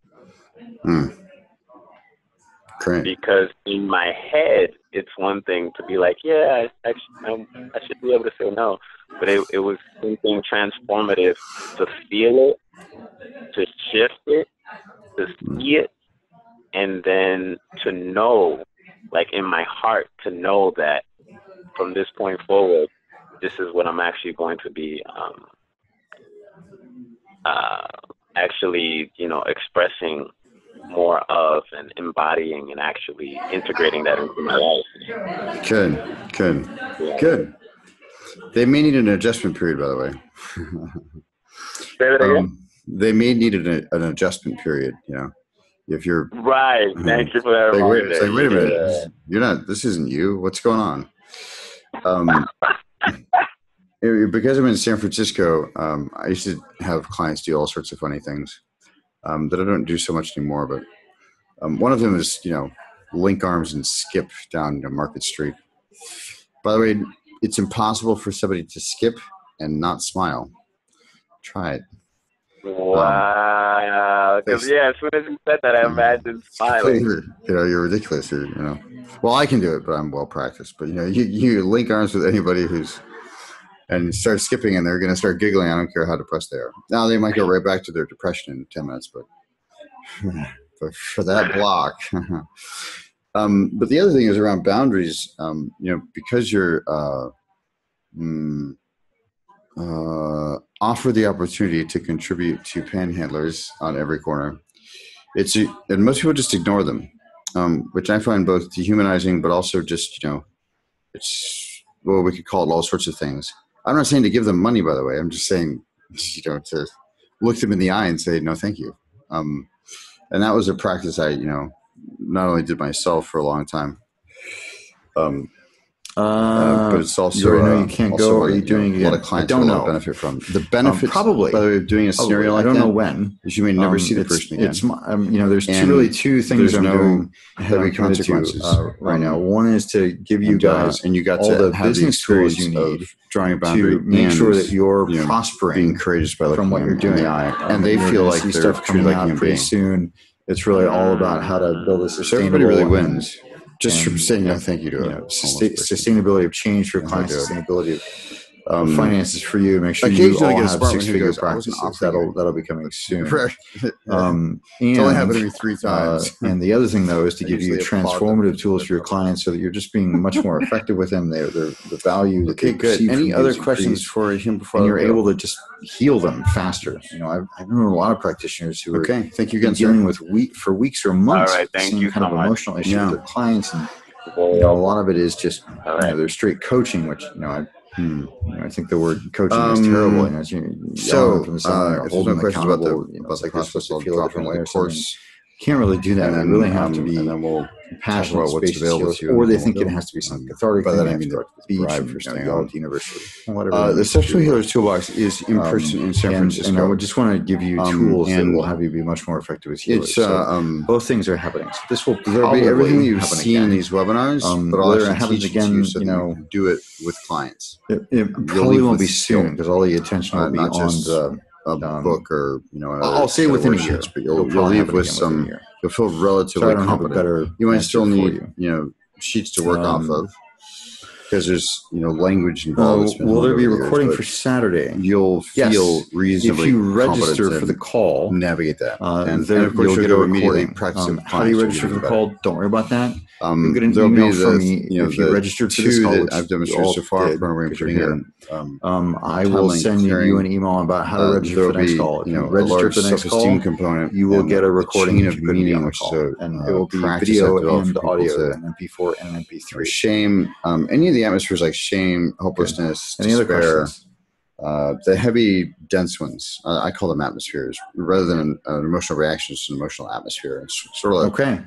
Great. Because in my head, it's one thing to be like, yeah, I should be able to say no. But it was something transformative to feel it, to shift it, to see it, and then to know, like in my heart, to know that from this point forward, this is what I'm actually going to be actually, expressing more of and embodying and actually integrating that into my life. Good. They may need an adjustment period, by the way. Say that again? They may need an adjustment period, if you're right. Thank you for that. Wait a minute. You're not. This isn't you. What's going on? Because I'm in San Francisco, I used to have clients do all sorts of funny things that I don't do so much anymore. But one of them is, link arms and skip down Market Street. By the way, it's impossible for somebody to skip and not smile. Try it. Wow. Because, yeah, as soon as you said that, I imagined smiling. You're ridiculous. Well, I can do it, but I'm well practiced. But, you link arms with anybody and start skipping, and they're going to start giggling. I don't care how depressed they are. Now, they might go right back to their depression in 10 minutes, but for that block. But the other thing is around boundaries, because you're offer the opportunity to contribute to panhandlers on every corner. And most people just ignore them, which I find both dehumanizing, but also just, we could call it all sorts of things. I'm not saying to give them money, by the way. I'm just saying, to look them in the eye and say, no, thank you. And that was a practice I, not only did myself for a long time, but it's also you can't go. Are you doing it again? A lot of clients I don't know. Benefit from the benefits. Probably, by the way, of doing a scenario like that. I don't that, know when. is you may never see the person again. It's there's two things I'm doing heavy consequences right now. One is to give you guys and you got all to the have business tools you need drawing a boundary to make sure that you're prospering, being courageous by from what you're doing. And they feel like see they're stuff coming out pretty soon. It's really all about how to build a sustainable. Everybody really wins. Just from saying no thank you to sustainability of change for clients, sustainability of finances for you. Make sure you all have six-figure practices. That'll be coming soon. It's only happened to me 3 times. And the other thing, though, is to give you transformative tools for your clients so that you're just being much more effective with them. They're the value that they perceive. Any other questions for him before? And you're able to just heal them faster. I've known a lot of practitioners who are thank you again, dealing with for weeks or months, Thank some kind of emotional issue with their clients, and a lot of it is just they're straight coaching, which I think the word coaching is terrible. If there's no questions about the process, I'll drop into the course. Can't really do that. And we really have to be and then we'll passionate about what's available to you, or they think it has to be something cathartic. By that I mean the bribe for staying on University. The Sexual Healers Toolbox is in person in San Francisco. And I would just want to give you tools that will have you be much more effective as healers. Both things are happening. So this will probably be everything you've seen in these webinars, but whether it happens again, so you do it with clients. It probably won't be soon because all the attention will be not on just a book or I'll say within a year, but you'll leave with some. You'll feel relatively confident. You might still need sheets to work off of because there's language involved. Will there be a recording for Saturday? You'll feel reasonably if you register for the call. Navigate that, and then of course you'll get a recording. How do you register for the call? Don't worry about that. You'll get an there'll email be from me if you registered for this call. That I've demonstrated so far. I will send you an email about how to register for the next call. If you register for the next call, component, you will get a recording of meaning, which is and it will be video and audio, and MP4 and MP3. Shame, any of the atmospheres like shame, hopelessness, any other despair. questions? The heavy, dense ones, I call them atmospheres, rather than an emotional reaction. It's an emotional atmosphere. It's sort of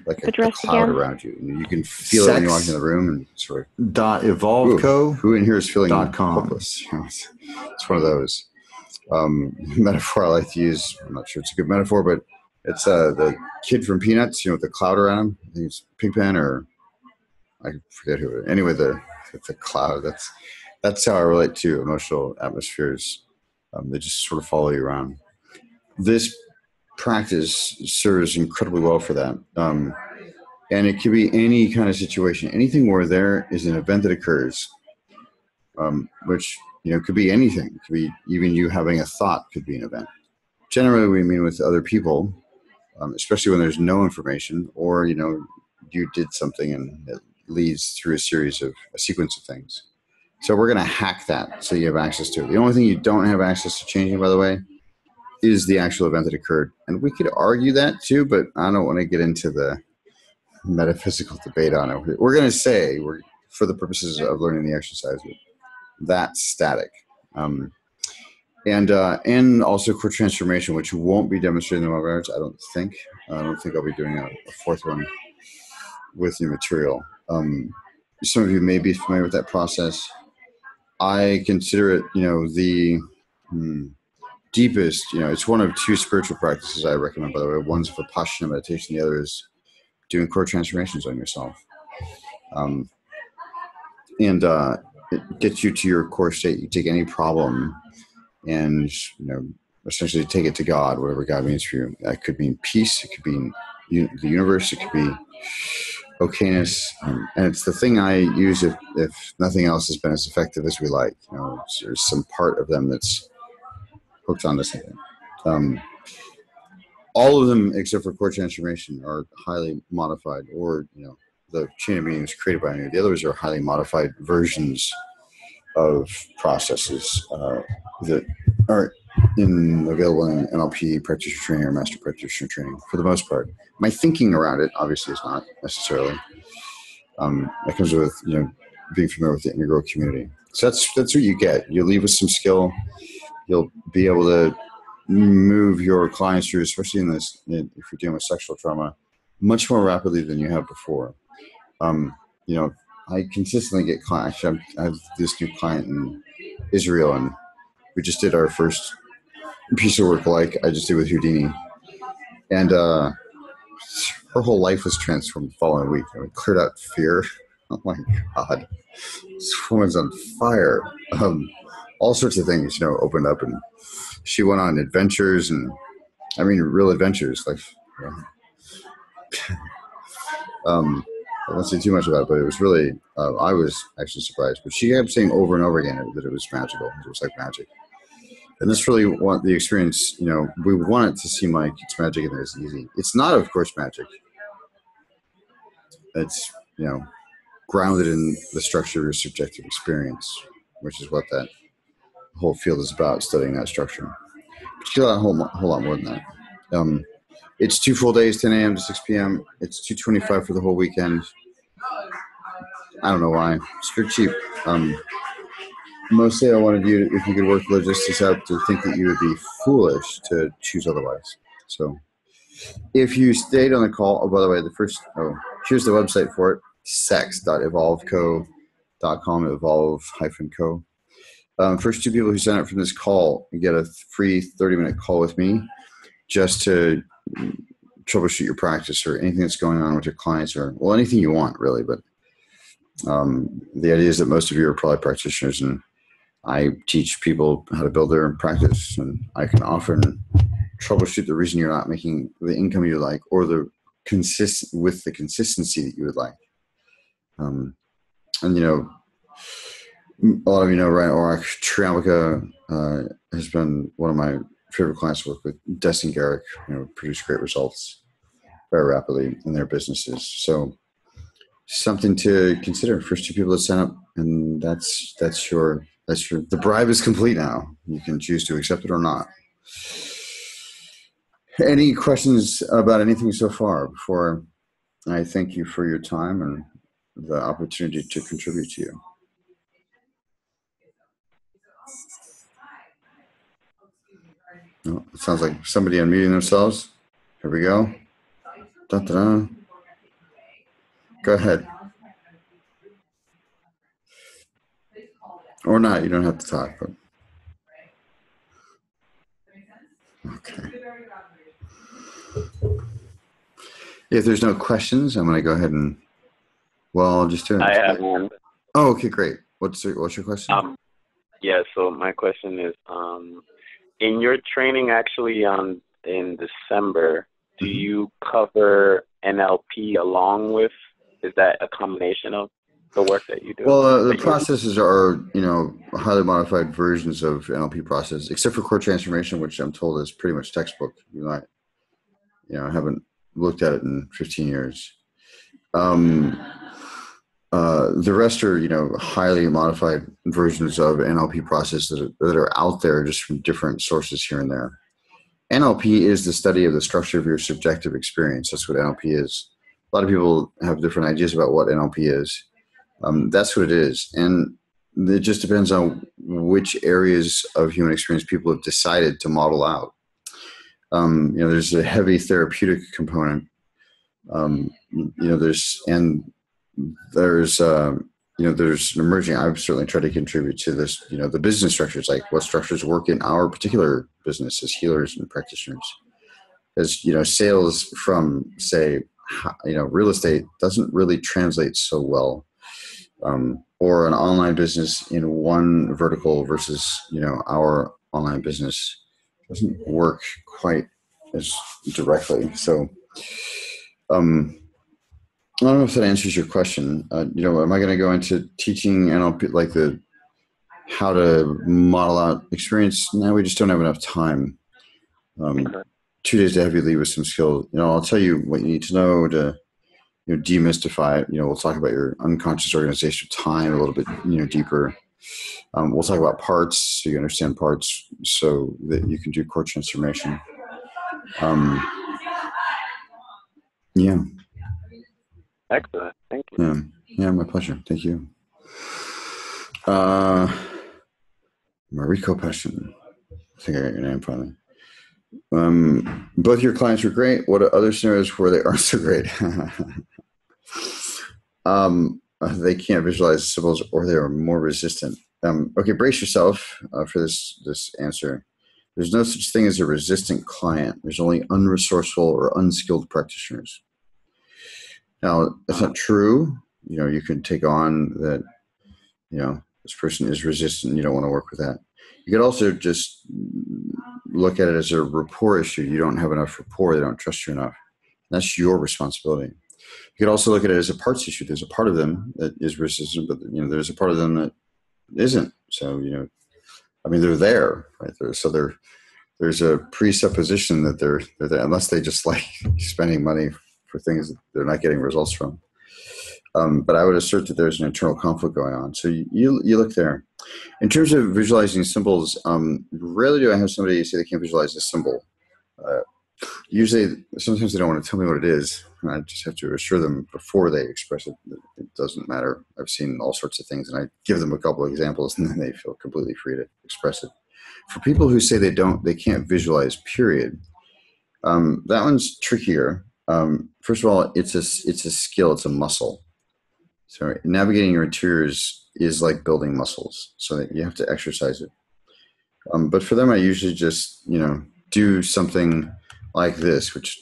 like a cloud around you. You can feel it when you walk in the room, and sort of .evolveco. Who in here is feeling .com. hopeless? It's one of those metaphor I like to use. I'm not sure it's a good metaphor, but it's the kid from Peanuts. With the cloud around him. I think it's Pigpen, or I forget who. Anyway, the cloud. That's how I relate to emotional atmospheres. They just sort of follow you around. This practice serves incredibly well for that. And it could be any kind of situation, anything where there is an event that occurs, which could be anything. It could be even you having a thought could be an event. Generally, we mean with other people, especially when there's no information, or you did something and it leads through a sequence of things. So we're going to hack that so you have access to it. The only thing you don't have access to changing, by the way, is the actual event that occurred. And we could argue that too, but I don't want to get into the metaphysical debate on it. We're going to say, for the purposes of learning the exercise, that's static. And also core transformation, which won't be demonstrated in the webinars, I don't think. I don't think I'll be doing a fourth one with new material. Some of you may be familiar with that process. I consider it, the deepest, it's one of 2 spiritual practices I recommend, by the way. One's Vipassana meditation. The other is doing core transformations on yourself. It gets you to your core state. You take any problem and, essentially take it to God, whatever God means for you. That could mean peace. It could be the universe. It could be okayness. And it's the thing I use if nothing else has been as effective as we like. You know, there's some part of them that's hooked onto something. All of them, except for core transformation, are highly modified, or, you know, the chain of meaning is created by me. The others are highly modified versions of processes that are available in NLP practitioner training or master practitioner training for the most part. My thinking around it obviously is not necessarily. It comes with, you know, being familiar with the integral community. So that's what you get. You leave with some skill. You'll be able to move your clients through, especially if you're dealing with sexual trauma, much more rapidly than you have before. You know, I consistently get clients. I have this new client in Israel, and we just did our first piece of work like I just did with Houdini. And her whole life was transformed the following week. I mean, cleared out fear. Oh my God. This woman's on fire. All sorts of things, you know, opened up, and she went on adventures, and I mean, real adventures. Like, you know, I won't say too much about it, but it was really, I was actually surprised. But she kept saying over and over again that it was magical. It was like magic. And this really want the experience, you know, we want it to seem like it's magic and it's easy. It's not, of course, magic. It's, you know, grounded in the structure of your subjective experience, which is what that whole field is about, studying that structure. But you got a whole lot more than that. It's 2 full days, 10 a.m. to 6 p.m. It's $225 for the whole weekend. I don't know why. It's dirt cheap. Mostly I wanted you, if you could work logistics out, to think that you would be foolish to choose otherwise. So if you stayed on the call, oh, by the way, here's the website for it, sex.evolveco.com, evolve-co. First 2 people who sign up for this call get a free 30-minute call with me just to troubleshoot your practice or anything that's going on with your clients, or, well, anything you want, really. But the idea is that most of you are probably practitioners, and I teach people how to build their practice, and I can often troubleshoot the reason you're not making the income you like, or the consistency that you would like. And, you know, a lot of you know Ryan Orach. Triamica has been one of my favorite clients to work with. Des and Garrick, you know, produce great results very rapidly in their businesses. So something to consider. First 2 people that sign up, and that's your. The bribe is complete now. You can choose to accept it or not. Any questions about anything so far before I thank you for your time and the opportunity to contribute to you? Oh, it sounds like somebody unmuting themselves. Here we go. Da-da-da. Go ahead. Or not. You don't have to talk. But okay. If there's no questions, I'm going to go ahead and, well, I'll just do it. I have one. Oh, okay, great. What's your question? Yeah, so my question is, in your training actually in December, do you cover NLP along with, is that a combination of the work that you do? Well, the processes are, you know, highly modified versions of NLP process, except for core transformation, which I'm told is pretty much textbook. I haven't looked at it in 15 years. The rest are, you know, highly modified versions of NLP processes that are out there just from different sources here and there. NLP is the study of the structure of your subjective experience. That's what NLP is. A lot of people have different ideas about what NLP is. That's what it is. And it just depends on which areas of human experience people have decided to model out. You know, there's a heavy therapeutic component. There's an emerging, I've certainly tried to contribute to this, you know, the business structures, like what structures work in our particular business as healers and practitioners. As, you know, sales from, say, you know, real estate doesn't really translate so well. Or an online business in one vertical versus, you know, our online business. doesn't work quite as directly. So, I don't know if that answers your question. Am I going to go into teaching NLP, like how to model out experience? No, we just don't have enough time. 2 days to have you leave with some skill. I'll tell you what you need to know to demystify it. We'll talk about your unconscious organization of time a little bit deeper. We'll talk about parts so you understand parts so that you can do core transformation. Yeah. Excellent. Thank you. Yeah, my pleasure. Thank you. Mariko Passion. I think I got your name finally. Both your clients were great. What are other scenarios where they aren't so great? They can't visualize symbols or they are more resistant. Okay, brace yourself for this answer. There's no such thing as a resistant client. There's only unresourceful or unskilled practitioners. Now, that's not true. You can take on that, this person is resistant. You don't want to work with that. You could also just look at it as a rapport issue. You don't have enough rapport. They don't trust you enough. That's your responsibility. You could also look at it as a parts issue. There's a part of them that is resistant, but there's a part of them that isn't. So, they're there, right? There's a presupposition that they're there, unless they just like spending money for things that they're not getting results from. But I would assert that there's an internal conflict going on. So you look there. In terms of visualizing symbols, rarely do I have somebody say they can't visualize a symbol. Usually, sometimes they don't want to tell me what it is, and I just have to assure them before they express it that it doesn't matter. I've seen all sorts of things, and I give them a couple of examples, and then they feel completely free to express it. For people who say they can't visualize, period, that one's trickier. First of all, it's a skill, it's a muscle. So navigating your interiors is like building muscles, so that you have to exercise it. But for them, I usually just do something like this, which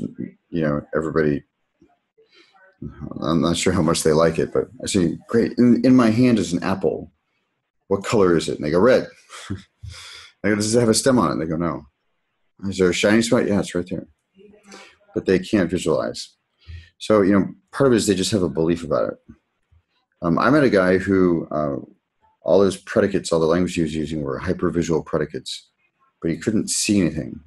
everybody. I'm not sure how much they like it, but I say, great. In my hand is an apple. What color is it? And they go, red. I go, does it have a stem on it? And they go, no. Is there a shiny spot? Yeah, it's right there. But they can't visualize. So, part of it is they just have a belief about it. I met a guy who all his predicates, all the language he was using were hypervisual predicates, but he couldn't see anything.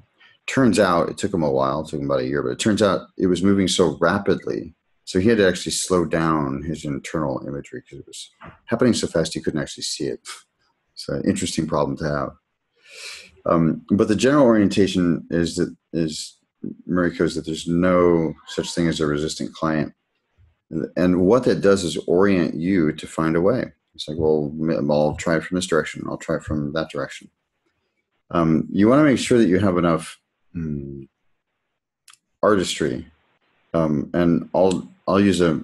Turns out, it took him a while, it took him about a year, but it turns out it was moving so rapidly. So he had to actually slow down his internal imagery because it was happening so fast he couldn't actually see it. It's an interesting problem to have. But the general orientation is Mariko's, that there's no such thing as a resistant client. And what that does is orient you to find a way. It's like, well, I'll try it from this direction. I'll try it from that direction. You want to make sure that you have enough artistry. And I'll use a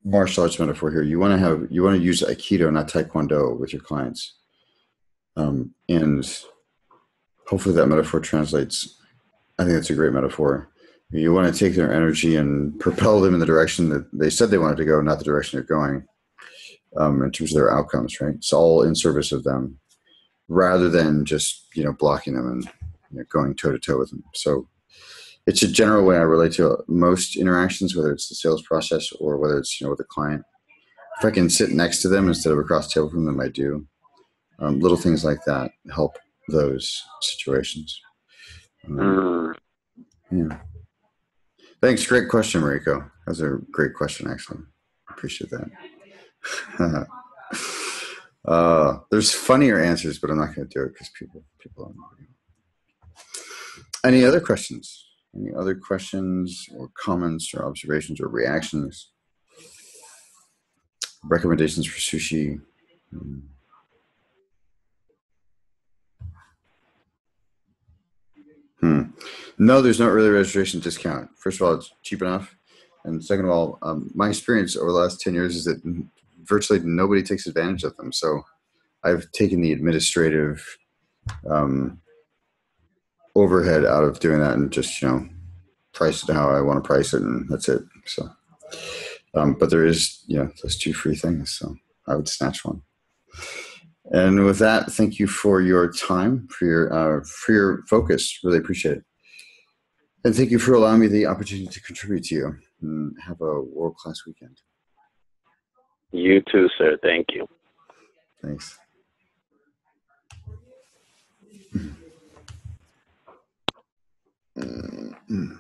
martial arts metaphor here. You want to use Aikido, not Taekwondo, with your clients. And hopefully that metaphor translates. I think that's a great metaphor. You want to take their energy and propel them in the direction that they said they wanted to go, not the direction they're going, in terms of their outcomes, right? It's all in service of them rather than just, blocking them and going toe-to-toe with them. So it's a general way I relate to most interactions, whether it's the sales process or whether it's, with a client. If I can sit next to them instead of across the table from them, I do. Little things like that help those situations. Yeah. Thanks. Great question, Mariko. That was a great question, actually. Appreciate that. There's funnier answers, but I'm not going to do it because people don't know. Any other questions? Any other questions or comments or observations or reactions? Recommendations for sushi? No, there's no early registration discount. First of all, it's cheap enough. And second of all, my experience over the last 10 years is that virtually nobody takes advantage of them. So I've taken the administrative overhead out of doing that and just, price it how I want to price it, and that's it. So, but there is, those 2 free things. So I would snatch one. And with that, thank you for your time, for your focus. Really appreciate it. And thank you for allowing me the opportunity to contribute to you. And have a world-class weekend. You too, sir. Thank you. Thanks. Mm-hmm.